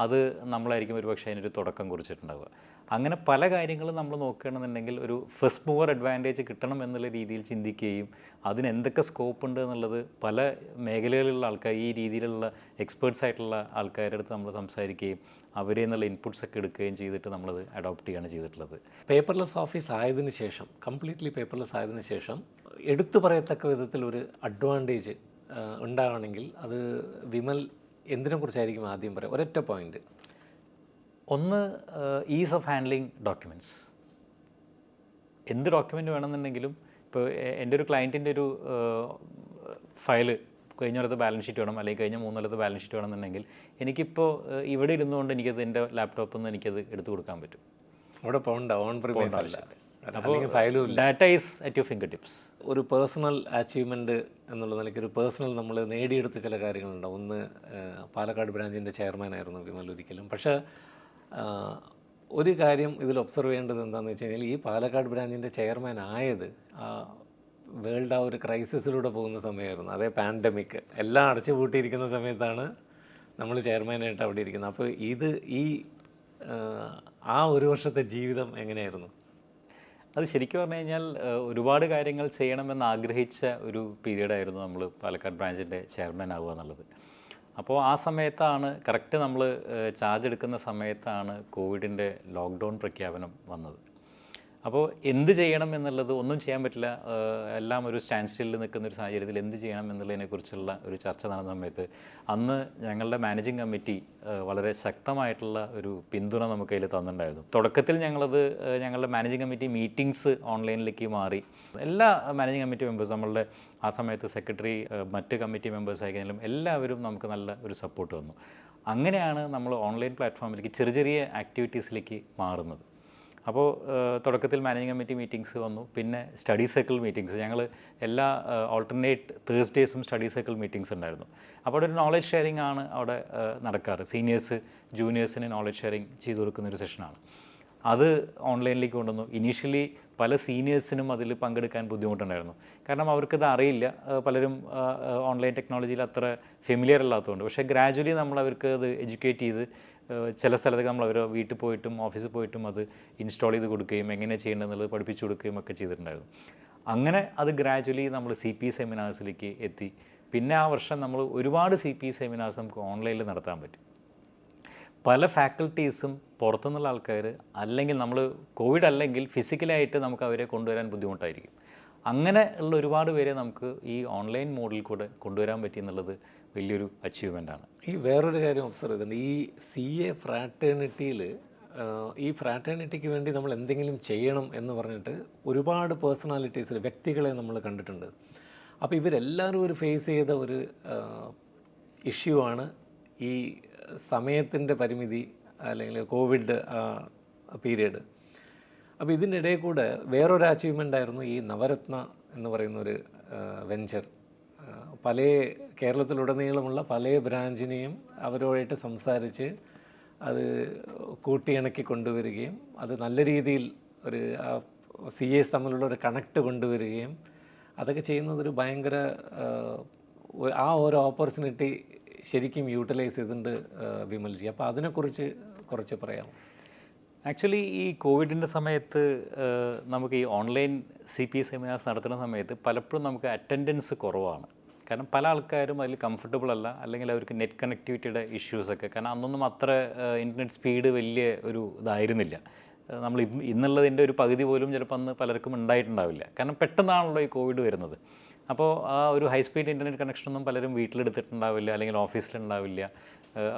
അത് നമ്മളായിരിക്കും ഒരു പക്ഷേ അതിനൊരു തുടക്കം കുറിച്ചിട്ടുണ്ടാവുക. അങ്ങനെ പല കാര്യങ്ങളും നമ്മൾ നോക്കുകയാണെന്നുണ്ടെങ്കിൽ ഒരു ഫസ്റ്റ് മൂവർ അഡ്വാൻറ്റേജ് കിട്ടണം എന്നുള്ള രീതിയിൽ ചിന്തിക്കുകയും അതിന് എന്തൊക്കെ സ്കോപ്പ് ഉണ്ട് എന്നുള്ളത് പല മേഖലകളിലുള്ള ആൾക്കാർ, ഈ രീതിയിലുള്ള എക്സ്പേർട്സ് ആയിട്ടുള്ള ആൾക്കാരുടെ അടുത്ത് നമ്മൾ സംസാരിക്കുകയും അവരെ നിന്നുള്ള ഇൻപുട്സ് ഒക്കെ എടുക്കുകയും ചെയ്തിട്ട് നമ്മളത് അഡോപ്റ്റ് ചെയ്യുകയാണ് ചെയ്തിട്ടുള്ളത്. പേപ്പർലെസ് ഓഫീസ് ആയതിനു ശേഷം, കംപ്ലീറ്റ്ലി പേപ്പർലെസ് ആയതിനു ശേഷം എടുത്തു പറയത്തക്ക വിധത്തിൽ ഒരു അഡ്വാൻറ്റേജ് ഉണ്ടാകണമെങ്കിൽ അത് വിമൽ എന്തിനെക്കുറിച്ചായിരിക്കും ആദ്യം പറയാം? ഒരൊറ്റ പോയിന്റ്. ഒന്ന്, ഈസ് ഓഫ് ഹാൻഡ്ലിങ് ഡോക്യുമെൻറ്റ്സ്. എന്ത് ഡോക്യുമെൻ്റ് വേണമെന്നുണ്ടെങ്കിലും ഇപ്പോൾ എൻ്റെ ഒരു ക്ലയൻറ്റിൻ്റെ ഒരു ഫയല് കഴിഞ്ഞ കൊല്ലത്തെ ബാലൻസ് ഷീറ്റ് വേണം, അല്ലെങ്കിൽ കഴിഞ്ഞ 3 കൊല്ലത്തെ ബാലൻസ് ഷീറ്റ് വേണമെന്നുണ്ടെങ്കിൽ എനിക്കിപ്പോൾ ഇവിടെ ഇരുന്നുകൊണ്ട് എനിക്കത് എൻ്റെ ലാപ്ടോപ്പിൽ നിന്ന് എനിക്കത് എടുത്തു കൊടുക്കാൻ പറ്റും. അവിടെ പോകണ്ട, ഓൺ പ്രിമൈസ് അല്ല. അപ്പോൾ data is at your finger tips. ഒരു പേഴ്സണൽ അച്ചീവ്മെൻറ്റ് എന്നുള്ള നിലയ്ക്ക് ഒരു പേഴ്സണൽ നമ്മൾ നേടിയെടുത്ത ചില കാര്യങ്ങളുണ്ടാവും. ഒന്ന്, പാലക്കാട് ബ്രാഞ്ചിൻ്റെ ചെയർമാനായിരുന്നു വിമൽ ഒരിക്കലും. പക്ഷേ ഒരു കാര്യം ഇതിൽ ഒബ്സർവ് ചെയ്യേണ്ടത് എന്താണെന്ന് വെച്ച് കഴിഞ്ഞാൽ, ഈ പാലക്കാട് ബ്രാഞ്ചിൻ്റെ ചെയർമാൻ ആയത് വേൾഡ് ആ ഒരു ക്രൈസിസിലൂടെ പോകുന്ന സമയമായിരുന്നു. അതേ പാൻഡമിക് എല്ലാം അടച്ചു പൂട്ടിയിരിക്കുന്ന സമയത്താണ് നമ്മൾ ചെയർമാനായിട്ട് അവിടെ ഇരിക്കുന്നത്. അപ്പോൾ ആ ഒരു വർഷത്തെ ജീവിതം എങ്ങനെയായിരുന്നു? അത് ശരിക്കും പറഞ്ഞു കഴിഞ്ഞാൽ ഒരുപാട് കാര്യങ്ങൾ ചെയ്യണമെന്ന് ആഗ്രഹിച്ച ഒരു പീരീഡായിരുന്നു നമ്മൾ പാലക്കാട് ബ്രാഞ്ചിൻ്റെ ചെയർമാൻ ആവുക എന്നുള്ളത്. അപ്പോൾ ആ സമയത്താണ്, കറക്റ്റ് നമ്മൾ ചാർജ് എടുക്കുന്ന സമയത്താണ് കോവിഡിൻ്റെ ലോക്ക്ഡൗൺ പ്രഖ്യാപനം വന്നത്. അപ്പോൾ എന്ത് ചെയ്യണം എന്നുള്ളത് ഒന്നും ചെയ്യാൻ പറ്റില്ല, എല്ലാം ഒരു സ്റ്റാൻഡ് സ്റ്റില്ലിൽ നിൽക്കുന്ന ഒരു സാഹചര്യത്തിൽ എന്ത് ചെയ്യണം എന്നുള്ളതിനെക്കുറിച്ചുള്ള ഒരു ചർച്ച നടന്ന സമയത്ത് അന്ന് ഞങ്ങളുടെ മാനേജിങ് കമ്മിറ്റി വളരെ ശക്തമായിട്ടുള്ള ഒരു പിന്തുണ നമുക്ക് അതിൽ തന്നിട്ടുണ്ടായിരുന്നു. തുടക്കത്തിൽ ഞങ്ങളുടെ മാനേജിങ് കമ്മിറ്റി മീറ്റിംഗ്സ് ഓൺലൈനിലേക്ക് മാറി. എല്ലാ മാനേജിങ് കമ്മിറ്റി മെമ്പേഴ്സ്, നമ്മളുടെ ആ സമയത്ത് സെക്രട്ടറി, മറ്റ് കമ്മിറ്റി മെമ്പേഴ്സ് ആയിരുന്നാലും എല്ലാവരും നമുക്ക് നല്ല ഒരു സപ്പോർട്ട് വന്നു. അങ്ങനെയാണ് നമ്മൾ ഓൺലൈൻ പ്ലാറ്റ്ഫോമിലേക്ക് ചെറിയ ആക്ടിവിറ്റീസിലേക്ക് മാറുന്നത്. അപ്പോൾ തുടക്കത്തിൽ മാനേജിങ് കമ്മിറ്റി മീറ്റിംഗ്സ് വന്നു, പിന്നെ സ്റ്റഡി സർക്കിൾ മീറ്റിംഗ്സ്. ഞങ്ങൾ എല്ലാ ഓൾട്ടർനേറ്റ് തേഴ്സ്ഡേയ്സും സ്റ്റഡി സർക്കിൾ മീറ്റിംഗ്സ് ഉണ്ടായിരുന്നു. അപ്പോൾ അവിടെ ഒരു നോളജ് ഷെയറിംഗ് ആണ് അവിടെ നടക്കാറ്. സീനിയേഴ്സ് ജൂനിയേഴ്സിന് നോളജ് ഷെയറിംഗ് ചെയ്തു കൊടുക്കുന്നൊരു സെഷനാണ്. അത് ഓൺലൈനിലേക്ക് കൊണ്ടുവന്നു. ഇനീഷ്യലി പല സീനിയേഴ്സിനും അതിൽ പങ്കെടുക്കാൻ ബുദ്ധിമുട്ടുണ്ടായിരുന്നു. കാരണം അവർക്കത് അറിയില്ല, പലരും ഓൺലൈൻ ടെക്നോളജിയിൽ അത്ര ഫെമിലിയർ അല്ലാത്തതുകൊണ്ട്. പക്ഷേ ഗ്രാജുവലി നമ്മൾ അവർക്ക് അത് എഡ്യൂക്കേറ്റ് ചെയ്ത് ചില സ്ഥലത്തൊക്കെ നമ്മൾ അവർ വീട്ടിൽ പോയിട്ടും ഓഫീസിൽ പോയിട്ടും അത് ഇൻസ്റ്റാൾ ചെയ്ത് കൊടുക്കുകയും എങ്ങനെ ചെയ്യേണ്ടതെന്നുള്ളത് പഠിപ്പിച്ചു കൊടുക്കുകയും ഒക്കെ ചെയ്തിട്ടുണ്ടായിരുന്നു. അങ്ങനെ അത് ഗ്രാജുവലി നമ്മൾ CP സെമിനാഴ്സിലേക്ക് എത്തി. പിന്നെ ആ വർഷം നമ്മൾ ഒരുപാട് CP സെമിനാർസ് നമുക്ക് ഓൺലൈനിൽ നടത്താൻ പറ്റും. പല ഫാക്കൽറ്റീസും പുറത്തുനിന്നുള്ള ആൾക്കാർ, അല്ലെങ്കിൽ നമ്മൾ കോവിഡ് അല്ലെങ്കിൽ ഫിസിക്കലായിട്ട് നമുക്ക് അവരെ കൊണ്ടുവരാൻ ബുദ്ധിമുട്ടായിരിക്കും. അങ്ങനെ ഉള്ള ഒരുപാട് പേരെ നമുക്ക് ഈ ഓൺലൈൻ മോഡിൽ കൂടെ കൊണ്ടുവരാൻ പറ്റി എന്നുള്ളത് വലിയൊരു അച്ചീവ്മെൻ്റാണ്. ഈ വേറൊരു കാര്യം ഒബ്സർവ് ചെയ്തിട്ടുണ്ട്. ഈ CA ഫ്രാറ്റേണിറ്റിയിൽ, ഈ ഫ്രാറ്റേണിറ്റിക്ക് വേണ്ടി നമ്മൾ എന്തെങ്കിലും ചെയ്യണം എന്ന് പറഞ്ഞിട്ട് ഒരുപാട് പേഴ്സണാലിറ്റീസിൽ വ്യക്തികളെ നമ്മൾ കണ്ടിട്ടുണ്ട്. അപ്പോൾ ഇവരെല്ലാവരും ഒരു ഫേസ് ചെയ്ത ഒരു ഇഷ്യൂ ആണ് ഈ സമയത്തിൻ്റെ പരിമിതി, അല്ലെങ്കിൽ കോവിഡ് പീരീഡ്. അപ്പോൾ ഇതിൻ്റെ ഇടയിൽ കൂടെ വേറൊരു അച്ചീവ്മെൻ്റ് ആയിരുന്നു ഈ നവരത്ന എന്ന് പറയുന്നൊരു വെഞ്ചർ. പല കേരളത്തിലുടനീളമുള്ള പല ബ്രാഞ്ചിനെയും അവരുമായിട്ട് സംസാരിച്ച് അത് കൂട്ടിയിണക്കി കൊണ്ടുവരികയും അത് നല്ല രീതിയിൽ ഒരു CAs തമ്മിലുള്ള ഒരു കണക്റ്റ് കൊണ്ടുവരികയും അതൊക്കെ ചെയ്യുന്നതൊരു ഭയങ്കര ആ ഒരു ഓപ്പർച്യൂണിറ്റി ശരിക്കും യൂട്ടിലൈസ് ചെയ്തിട്ടുണ്ട് വിമൽജി. അപ്പോൾ അതിനെക്കുറിച്ച് കുറച്ച് പറയാം. ആക്ച്വലി ഈ കോവിഡിൻ്റെ സമയത്ത് നമുക്ക് ഈ ഓൺലൈൻ CP സെമിനാർസ് നടത്തുന്ന സമയത്ത് പലപ്പോഴും നമുക്ക് അറ്റൻഡൻസ് കുറവാണ്. കാരണം പല ആൾക്കാരും അതിൽ കംഫർട്ടബിൾ അല്ല, അല്ലെങ്കിൽ അവർക്ക് നെറ്റ് കണക്ടിവിറ്റിയുടെ ഇഷ്യൂസൊക്കെ. കാരണം അന്നൊന്നും അത്ര ഇൻ്റർനെറ്റ് സ്പീഡ് വലിയ ഒരു ഇതായിരുന്നില്ല. നമ്മൾ ഇന്നുള്ളതിൻ്റെ ഒരു പകുതി പോലും ചിലപ്പോൾ അന്ന് പലർക്കും ഉണ്ടായിട്ടുണ്ടാവില്ല. കാരണം പെട്ടെന്നാണല്ലോ ഈ കോവിഡ് വരുന്നത്. അപ്പോൾ ആ ഒരു ഹൈ സ്പീഡ് ഇൻ്റർനെറ്റ് കണക്ഷനൊന്നും പലരും വീട്ടിലെടുത്തിട്ടുണ്ടാവില്ല, അല്ലെങ്കിൽ ഓഫീസിലുണ്ടാവില്ല.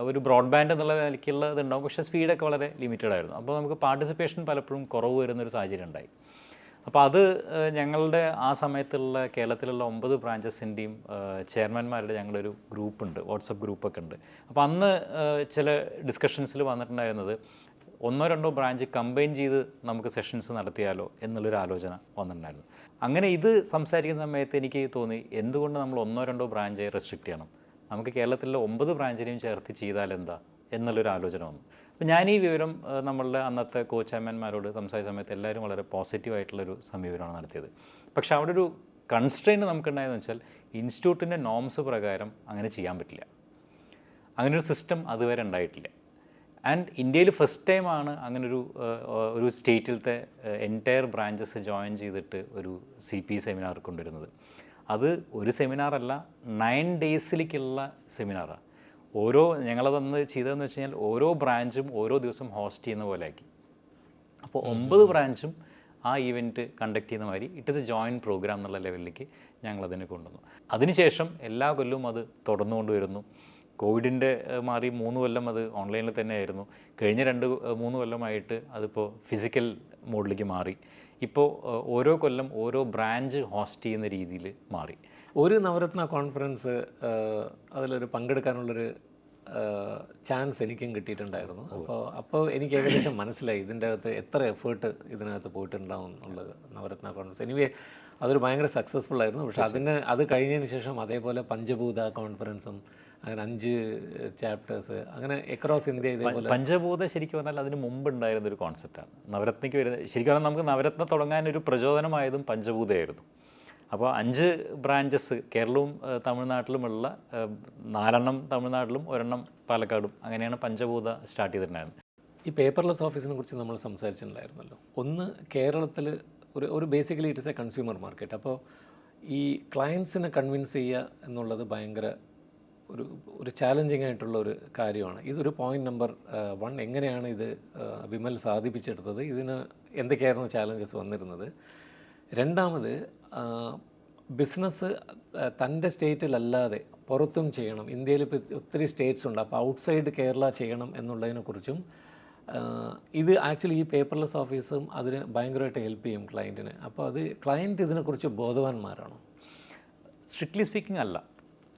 ഒരു ബ്രോഡ്ബാൻഡ് എന്നുള്ള നിലയ്ക്കുള്ള ഇതുണ്ടാവും, പക്ഷേ സ്പീഡൊക്കെ വളരെ ലിമിറ്റഡ് ആയിരുന്നു. അപ്പോൾ നമുക്ക് പാർട്ടിസിപ്പേഷൻ പലപ്പോഴും കുറവ് വരുന്നൊരു സാഹചര്യം ഉണ്ടായി. അപ്പോൾ അത് ഞങ്ങളുടെ ആ സമയത്തുള്ള കേരളത്തിലുള്ള 9 ബ്രാഞ്ചസിൻ്റെയും ചെയർമാൻമാരുടെ ഞങ്ങളൊരു ഗ്രൂപ്പുണ്ട്, വാട്സപ്പ് ഗ്രൂപ്പൊക്കെ ഉണ്ട്. അപ്പോൾ അന്ന് ചില ഡിസ്കഷൻസിൽ വന്നിട്ടുണ്ടായിരുന്നത് 1-2 ബ്രാഞ്ച് കമ്പൈൻ ചെയ്ത് നമുക്ക് സെഷൻസ് നടത്തിയാലോ എന്നുള്ളൊരു ആലോചന വന്നിട്ടുണ്ടായിരുന്നു. അങ്ങനെ ഇത് സംസാരിക്കുന്ന സമയത്ത് എനിക്ക് തോന്നി, എന്തുകൊണ്ട് നമ്മൾ 1-2 ബ്രാഞ്ചെ റെസ്ട്രിക്റ്റ് ചെയ്യണം, നമുക്ക് കേരളത്തിലെ 9 ബ്രാഞ്ചിനെയും ചേർത്ത് ചെയ്താൽ എന്താ എന്നുള്ളൊരു ആലോചന വന്നു. അപ്പോൾ ഞാൻ ഈ വിവരം നമ്മളുടെ അന്നത്തെ കോച്ചാമ്മന്മാരോട് സംസാരിച്ച സമയത്ത് എല്ലാവരും വളരെ പോസിറ്റീവായിട്ടുള്ളൊരു സമീപനമാണ് നടത്തിയത്. പക്ഷെ അവിടെ ഒരു കൺസ്ട്രെയിൻറ്റ് നമുക്കുണ്ടായെന്ന് വെച്ചാൽ ഇൻസ്റ്റിറ്റ്യൂട്ടിൻ്റെ നോംസ് പ്രകാരം അങ്ങനെ ചെയ്യാൻ പറ്റില്ല. അങ്ങനൊരു സിസ്റ്റം അതുവരെ ഉണ്ടായിട്ടില്ല. ആൻഡ് ഇന്ത്യയിൽ ഫസ്റ്റ് ടൈമാണ് അങ്ങനൊരു ഒരു സ്റ്റേറ്റിലത്തെ എൻറ്റയർ ബ്രാഞ്ചസ് ജോയിൻ ചെയ്തിട്ട് ഒരു CP സെമിനാർ കൊണ്ടുവരുന്നത്. അത് ഒരു സെമിനാറല്ല, 9 ഡേയ്സിലേക്കുള്ള സെമിനാറാണ്. ഞങ്ങളതന്ന് ചെയ്തതെന്ന് വെച്ച് കഴിഞ്ഞാൽ ഓരോ ബ്രാഞ്ചും ഓരോ ദിവസം ഹോസ്റ്റ് ചെയ്യുന്ന പോലെ ആക്കി. അപ്പോൾ 9 ബ്രാഞ്ചും ആ ഈവൻറ്റ് കണ്ടക്ട് ചെയ്യുന്ന മാതിരി it is a joint program എന്നുള്ള ലെവലിലേക്ക് ഞങ്ങളതിനെ കൊണ്ടുവന്നു. അതിനുശേഷം എല്ലാ കൊല്ലവും അത് തുടർന്നുകൊണ്ട് വരുന്നു. കോവിഡിൻ്റെ മാറി 3 കൊല്ലം അത് ഓൺലൈനിൽ തന്നെ ആയിരുന്നു. കഴിഞ്ഞ 2-3 കൊല്ലമായിട്ട് അതിപ്പോൾ ഫിസിക്കൽ മോഡിലേക്ക് മാറി. ഇപ്പോൾ ഓരോ കൊല്ലം ഓരോ ബ്രാഞ്ച് ഹോസ്റ്റ് ചെയ്യുന്ന രീതിയിൽ മാറി. ഒരു നവരത്ന കോൺഫറൻസ് അതിലൊരു പങ്കെടുക്കാനുള്ളൊരു ചാൻസ് എനിക്കും കിട്ടിയിട്ടുണ്ടായിരുന്നു. അപ്പോൾ എനിക്ക് ഏകദേശം മനസ്സിലായി ഇതിൻ്റെ അകത്ത് എത്ര എഫേർട്ട് ഇതിനകത്ത് പോയിട്ടുണ്ടാവും എന്നുള്ളത്. നവരത്ന കോൺഫറൻസ് എനിവേ അതൊരു ഭയങ്കര സക്സസ്ഫുൾ ആയിരുന്നു. പക്ഷെ അത് കഴിഞ്ഞതിന് ശേഷം അതേപോലെ പഞ്ചഭൂത കോൺഫറൻസും അങ്ങനെ 5 ചാപ്റ്റേഴ്സ് അങ്ങനെ അക്രോസ് ഇന്ത്യ ഇതേപോലെ. പഞ്ചഭൂത ശരിക്കും പറഞ്ഞാൽ അതിന് മുമ്പ് ഉണ്ടായിരുന്ന ഒരു കോൺസെപ്റ്റാണ്. നവരത്നയ്ക്ക് വരുന്നത് ശരിക്കും പറഞ്ഞാൽ നമുക്ക് നവരത്ന തുടങ്ങാനൊരു പ്രചോദനമായതും പഞ്ചഭൂതയായിരുന്നു. അപ്പോൾ 5 ബ്രാഞ്ചസ് കേരളവും തമിഴ്നാട്ടിലുമുള്ള 4 തമിഴ്നാട്ടിലും 1 പാലക്കാടും അങ്ങനെയാണ് പഞ്ചഭൂത സ്റ്റാർട്ട് ചെയ്തിട്ടുണ്ടായിരുന്നത്. ഈ പേപ്പർലെസ് ഓഫീസിനെ കുറിച്ച് നമ്മൾ സംസാരിച്ചിട്ടുണ്ടായിരുന്നല്ലോ. ഒന്ന് കേരളത്തിൽ ഒരു basically it is A consumer market. അപ്പോൾ ഈ ക്ലയൻസിനെ കൺവിൻസ് ചെയ്യുക എന്നുള്ളത് ഭയങ്കര ഒരു ചാലഞ്ചിങ് ആയിട്ടുള്ള ഒരു കാര്യമാണ്. ഇതൊരു പോയിന്റ് നമ്പർ 1. എങ്ങനെയാണ് ഇത് വിമൽ സാധിപ്പിച്ചെടുത്തത്? ഇതിന് എന്തൊക്കെയായിരുന്നു ചാലഞ്ചസ് വന്നിരുന്നത്? രണ്ടാമത് ബിസിനസ് തൻ്റെ സ്റ്റേറ്റിലല്ലാതെ പുറത്തും ചെയ്യണം. ഇന്ത്യയിൽ ഇപ്പോൾ ഒത്തിരി സ്റ്റേറ്റ്സ് ഉണ്ട്. അപ്പോൾ ഔട്ട്സൈഡ് കേരള ചെയ്യണം എന്നുള്ളതിനെക്കുറിച്ചും ഇത് ആക്ച്വലി ഈ പേപ്പർലെസ് ഓഫീസും അതിന് ഭയങ്കരമായിട്ട് ഹെൽപ്പ് ചെയ്യും ക്ലയൻറ്റിന്. അപ്പോൾ അത് ക്ലയൻറ്റ് ഇതിനെക്കുറിച്ച് ബോധവാന്മാരാണോ? സ്ട്രിക്ട്ലി സ്പീക്കിംഗ് അല്ല.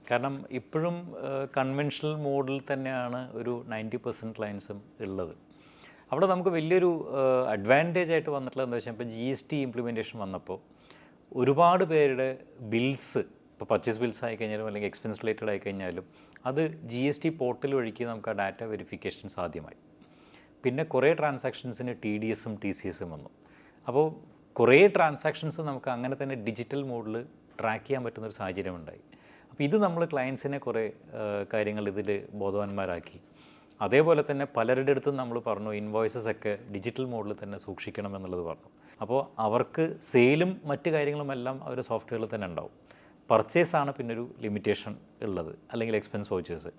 കാരണം ഇപ്പോഴും കൺവെൻഷണൽ മോഡിൽ തന്നെയാണ് ഒരു 90% ക്ലയൻസും ഉള്ളത്. അവിടെ നമുക്ക് വലിയൊരു അഡ്വാൻറ്റേജ് ആയിട്ട് വന്നിട്ടുള്ളത് എന്താ വെച്ചാൽ ഇപ്പോൾ GST ഇംപ്ലിമെൻറ്റേഷൻ വന്നപ്പോൾ ഒരുപാട് പേരുടെ ബിൽസ്, ഇപ്പോൾ പർച്ചേസ് ബിൽസ് ആയിക്കഴിഞ്ഞാലും അല്ലെങ്കിൽ എക്സ്പെൻസ് റിലേറ്റഡ് ആയിക്കഴിഞ്ഞാലും അത് GST പോർട്ടൽ വഴിക്ക് നമുക്ക് ആ ഡാറ്റ വെരിഫിക്കേഷൻ സാധ്യമായി. പിന്നെ കുറേ ട്രാൻസാക്ഷൻസിന് TDSും TCSും വന്നു. അപ്പോൾ കുറേ ട്രാൻസാക്ഷൻസ് നമുക്ക് അങ്ങനെ തന്നെ ഡിജിറ്റൽ മോഡിൽ ട്രാക്ക് ചെയ്യാൻ പറ്റുന്നൊരു സാഹചര്യം ഉണ്ടായി. അപ്പോൾ ഇത് നമ്മൾ ക്ലയൻസിനെ കുറേ കാര്യങ്ങൾ ഇതിൽ ബോധവാന്മാരാക്കി. അതേപോലെ തന്നെ പലരുടെ അടുത്തും നമ്മൾ പറഞ്ഞു ഇൻവോയ്സസ് ഒക്കെ ഡിജിറ്റൽ മോഡിൽ തന്നെ സൂക്ഷിക്കണം എന്നുള്ളത് പറഞ്ഞു. അപ്പോൾ അവർക്ക് സെയിലും മറ്റ് കാര്യങ്ങളുമെല്ലാം അവർ സോഫ്റ്റ്വെയറിൽ തന്നെ ഉണ്ടാവും. പർച്ചേസാണ് പിന്നൊരു ലിമിറ്റേഷൻ ഉള്ളത്, അല്ലെങ്കിൽ എക്സ്പെൻസ് വൗച്ചേഴ്സ്.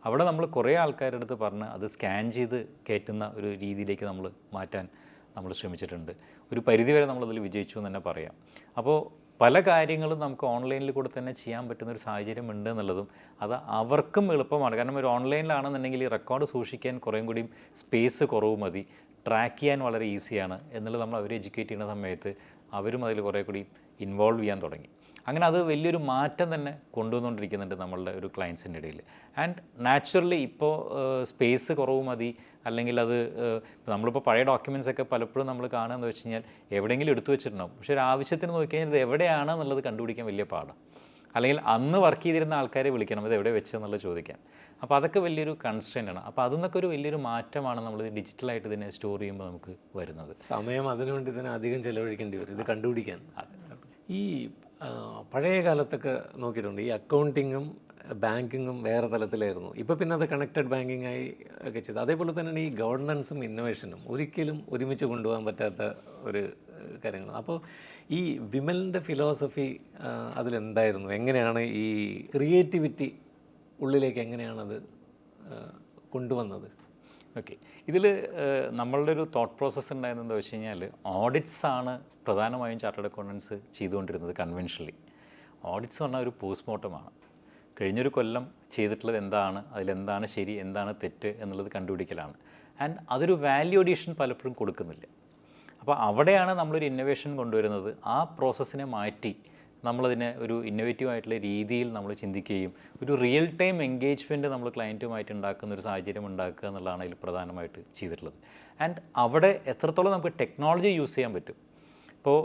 അവിടെ നമ്മൾ കുറേ ആൾക്കാരുടെ അടുത്ത് പറഞ്ഞ് അത് സ്കാൻ ചെയ്ത് കയറ്റുന്ന ഒരു രീതിയിലേക്ക് നമ്മൾ മാറ്റാൻ നമ്മൾ ശ്രമിച്ചിട്ടുണ്ട്. ഒരു പരിധിവരെ നമ്മളതിൽ വിജയിച്ചു എന്ന് തന്നെ പറയാം. അപ്പോൾ പല കാര്യങ്ങളും നമുക്ക് ഓൺലൈനിൽ കൂടെ തന്നെ ചെയ്യാൻ പറ്റുന്നൊരു സാഹചര്യം ഉണ്ട് എന്നുള്ളതും അത് അവർക്കും എളുപ്പമാണ്. കാരണം ഒരു ഓൺലൈനിലാണെന്നുണ്ടെങ്കിൽ ഈ റെക്കോർഡ് സൂക്ഷിക്കാൻ കുറേയും കൂടിയും സ്പേസ് കുറവ് മതി, ട്രാക്ക് ചെയ്യാൻ വളരെ ഈസിയാണ് എന്നുള്ളത് നമ്മൾ അവരെ എഡ്യൂക്കേറ്റ് ചെയ്യുന്ന സമയത്ത് അവരും അതിൽ കുറേ കൂടി ഇൻവോൾവ് ചെയ്യാൻ തുടങ്ങി. അങ്ങനെ അത് വലിയൊരു മാറ്റം തന്നെ കൊണ്ടുവന്നുകൊണ്ടിരിക്കുന്നുണ്ട് നമ്മളുടെ ഒരു ക്ലയൻസിൻ്റെ ഇടയിൽ. ആൻഡ് നാച്ചുറലി ഇപ്പോൾ സ്പേസ് കുറവ് മതി, അല്ലെങ്കിൽ അത് നമ്മളിപ്പോൾ പഴയ ഡോക്യുമെൻറ്റ്സ് ഒക്കെ പലപ്പോഴും നമ്മൾ കാണുകയെന്ന് വെച്ച് കഴിഞ്ഞാൽ എവിടെയെങ്കിലും എടുത്തു വെച്ചിട്ടുണ്ടാവും. പക്ഷേ ഒരു ആവശ്യത്തിന് നോക്കിക്കഴിഞ്ഞാൽ ഇത് എവിടെയാണ് എന്നുള്ളത് കണ്ടുപിടിക്കാൻ വലിയ പാടാണ്. അല്ലെങ്കിൽ അന്ന് വർക്ക് ചെയ്തിരുന്ന ആൾക്കാരെ വിളിക്കണം, ഇത് എവിടെ വെച്ചെന്നുള്ളത് ചോദിക്കാൻ. അപ്പോൾ അതൊക്കെ വലിയൊരു കൺസ്ട്രെയിൻ്റ് ആണ്. അപ്പോൾ അതിന്നൊക്കെ ഒരു വലിയൊരു മാറ്റമാണ് നമ്മൾ ഡിജിറ്റലായിട്ട് ഇതിനെ സ്റ്റോർ ചെയ്യുമ്പോൾ നമുക്ക് വരുന്നത്. സമയം അതിനുവേണ്ടി ഇതിനെ അധികം ചിലവഴിക്കേണ്ടി വരും ഇത് കണ്ടുപിടിക്കാൻ. ഈ പഴയ കാലത്തൊക്കെ നോക്കിയിട്ടുണ്ട്, ഈ അക്കൗണ്ടിങ്ങും ബാങ്കിങ്ങും വേറെ തലത്തിലായിരുന്നു. ഇപ്പോൾ പിന്നെ അത് കണക്റ്റഡ് ബാങ്കിങ് ആയി ഒക്കെ ചെയ്തു. അതേപോലെ തന്നെയാണ് ഈ ഗവർണൻസും ഇന്നോവേഷനും ഒരിക്കലും ഒരുമിച്ച് കൊണ്ടുപോകാൻ പറ്റാത്ത ഒരു കാര്യങ്ങൾ. അപ്പോൾ ഈ വിമലിൻ്റെ ഫിലോസഫി അതിലെന്തായിരുന്നു? എങ്ങനെയാണ് ഈ ക്രിയേറ്റിവിറ്റി ഉള്ളിലേക്ക് എങ്ങനെയാണത് കൊണ്ടുവന്നത്? ഓക്കെ, ഇതിൽ നമ്മളുടെ ഒരു തോട്ട് പ്രോസസ്സ് ഉണ്ടായിരുന്നത് എന്താ വെച്ച് കഴിഞ്ഞാൽ ഓഡിറ്റ്സ് ആണ് പ്രധാനമായും ചാർട്ടേഡ് അക്കൗണ്ടൻസ് ചെയ്തുകൊണ്ടിരുന്നത് കൺവെൻഷനലി. ഓഡിറ്റ്സ് പറഞ്ഞാൽ ഒരു പോസ്റ്റ്മോർട്ടമാണ്. കഴിഞ്ഞൊരു കൊല്ലം ചെയ്തിട്ടുള്ളത് എന്താണ്, അതിലെന്താണ് ശരി, എന്താണ് തെറ്റ് എന്നുള്ളത് കണ്ടുപിടിക്കലാണ്. ആൻഡ് അതൊരു വാല്യൂ അഡീഷൻ പലപ്പോഴും കൊടുക്കുന്നില്ല. അപ്പോൾ അവിടെയാണ് നമ്മളൊരു ഇന്നോവേഷൻ കൊണ്ടുവരുന്നത്. ആ പ്രോസസ്സിനെ മാറ്റി നമ്മളതിനെ ഒരു ഇന്നോവേറ്റീവ് ആയിട്ടുള്ള രീതിയിൽ നമ്മൾ ചിന്തിക്കുകയും ഒരു റിയൽ ടൈം എൻഗേജ്മെൻറ്റ് നമ്മൾ ക്ലയൻറ്റുമായിട്ട് ഉണ്ടാക്കുന്ന ഒരു സാഹചര്യം ഉണ്ടാക്കുക എന്നുള്ളതാണ് അതിൽ പ്രധാനമായിട്ട് ചെയ്തിട്ടുള്ളത്. ആൻഡ് അവിടെ എത്രത്തോളം നമുക്ക് ടെക്നോളജി യൂസ് ചെയ്യാൻ പറ്റും. ഇപ്പോൾ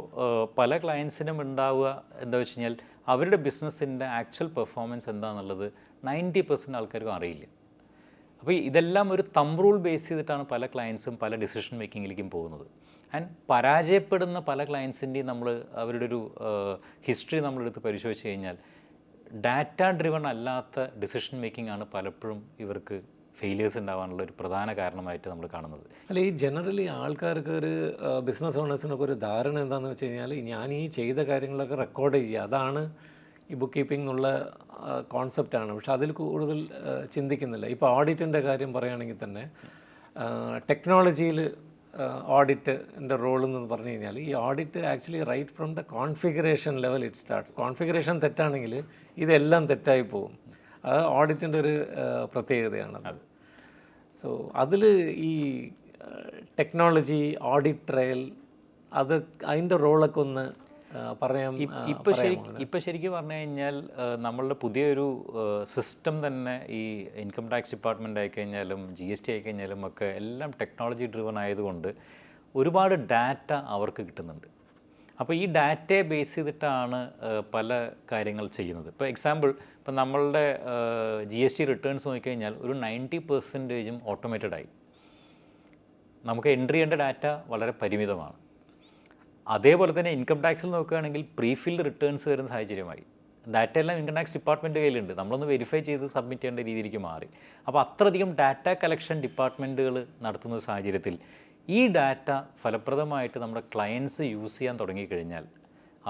പല ക്ലയൻസിനും ഉണ്ടാവുക എന്താ വെച്ച് കഴിഞ്ഞാൽ അവരുടെ ബിസിനസ്സിൻ്റെ ആക്ച്വൽ പെർഫോമൻസ് എന്താണെന്നുള്ളത് 90% ആൾക്കാർക്കും അറിയില്ല. അപ്പോൾ ഇതെല്ലാം ഒരു തമ്പ് റൂൾ ബേസ് ചെയ്തിട്ടാണ് പല ക്ലയൻസും പല ഡിസിഷൻ മേക്കിങ്ങിലേക്കും പോകുന്നത്. ആൻഡ് പരാജയപ്പെടുന്ന പല ക്ലയൻസിൻ്റെയും നമ്മൾ അവരുടെ ഒരു ഹിസ്റ്ററി നമ്മളെടുത്ത് പരിശോധിച്ച് കഴിഞ്ഞാൽ ഡാറ്റ ഡ്രിവൺ അല്ലാത്ത ഡിസിഷൻ മേക്കിംഗ് ആണ് പലപ്പോഴും ഇവർക്ക് ഫെയിലിയേഴ്സ് ഉണ്ടാകാനുള്ള ഒരു പ്രധാന കാരണമായിട്ട് നമ്മൾ കാണുന്നത്. അല്ല, ഈ ജനറലി ആൾക്കാർക്ക് ഒരു ബിസിനസ് ഓണേഴ്സിനൊക്കെ ഒരു ധാരണ എന്താണെന്ന് വെച്ച് കഴിഞ്ഞാൽ ഞാൻ ഈ ചെയ്ത കാര്യങ്ങളൊക്കെ റെക്കോർഡ് ചെയ്യുക, അതാണ് ഈ ബുക്ക് കീപ്പിംഗ് എന്നുള്ള കോൺസെപ്റ്റാണ്. പക്ഷെ അതിൽ കൂടുതൽ ചിന്തിക്കുന്നില്ല. ഇപ്പോൾ ഓഡിറ്റിൻ്റെ കാര്യം പറയുകയാണെങ്കിൽ തന്നെ ടെക്നോളജിയിൽ ഓഡിറ്റിൻ്റെ റോൾ എന്ന് പറഞ്ഞു കഴിഞ്ഞാൽ ഈ audit actually right from the configuration level it starts. Configuration തെറ്റാണെങ്കിൽ ഇതെല്ലാം തെറ്റായി പോകും. അത് ഓഡിറ്റിൻ്റെ ഒരു പ്രത്യേകതയാണത്. സോ അതിൽ ഈ ടെക്നോളജി ഓഡിറ്റ് ട്രയൽ അത് അതിൻ്റെ റോളൊക്കെ ഒന്ന് പറയാം. ഇപ്പോൾ ശരിക്കും പറഞ്ഞു കഴിഞ്ഞാൽ നമ്മളുടെ പുതിയൊരു സിസ്റ്റം തന്നെ ഈ ഇൻകം ടാക്സ് ഡിപ്പാർട്ട്മെൻ്റ് ആയിക്കഴിഞ്ഞാലും GST ആയിക്കഴിഞ്ഞാലും ഒക്കെ എല്ലാം ടെക്നോളജി ഡ്രിവൺ ആയതുകൊണ്ട് ഒരുപാട് ഡാറ്റ അവർക്ക് കിട്ടുന്നുണ്ട്. അപ്പോൾ ഈ ഡാറ്റയെ ബേസ് ചെയ്തിട്ടാണ് പല കാര്യങ്ങൾ ചെയ്യുന്നത്. ഇപ്പോൾ എക്സാമ്പിൾ, ഇപ്പം നമ്മളുടെ GST റിട്ടേൺസ് നോക്കിക്കഴിഞ്ഞാൽ ഒരു 90% ഓട്ടോമേറ്റഡ് ആയി. നമുക്ക് എൻട്രി ചെയ്യേണ്ട ഡാറ്റ വളരെ പരിമിതമാണ്. അതേപോലെ തന്നെ ഇൻകം ടാക്സിൽ നോക്കുകയാണെങ്കിൽ പ്രീഫിൽഡ് റിട്ടേൺസ് വരുന്ന സാഹചര്യമായി. ഡാറ്റ എല്ലാം ഇൻകം ടാക്സ് ഡിപ്പാർട്ട്മെൻറ്റ് കയ്യിലുണ്ട്, നമ്മളൊന്ന് വെരിഫൈ ചെയ്ത് സബ്മിറ്റ് ചെയ്യേണ്ട രീതിയിലേക്ക് മാറി. അപ്പോൾ അത്രയധികം ഡാറ്റ കളക്ഷൻ ഡിപ്പാർട്ട്മെൻറ്റുകൾ നടത്തുന്ന ഒരു സാഹചര്യത്തിൽ ഈ ഡാറ്റ ഫലപ്രദമായിട്ട് നമ്മുടെ ക്ലയൻസ് യൂസ് ചെയ്യാൻ തുടങ്ങിക്കഴിഞ്ഞാൽ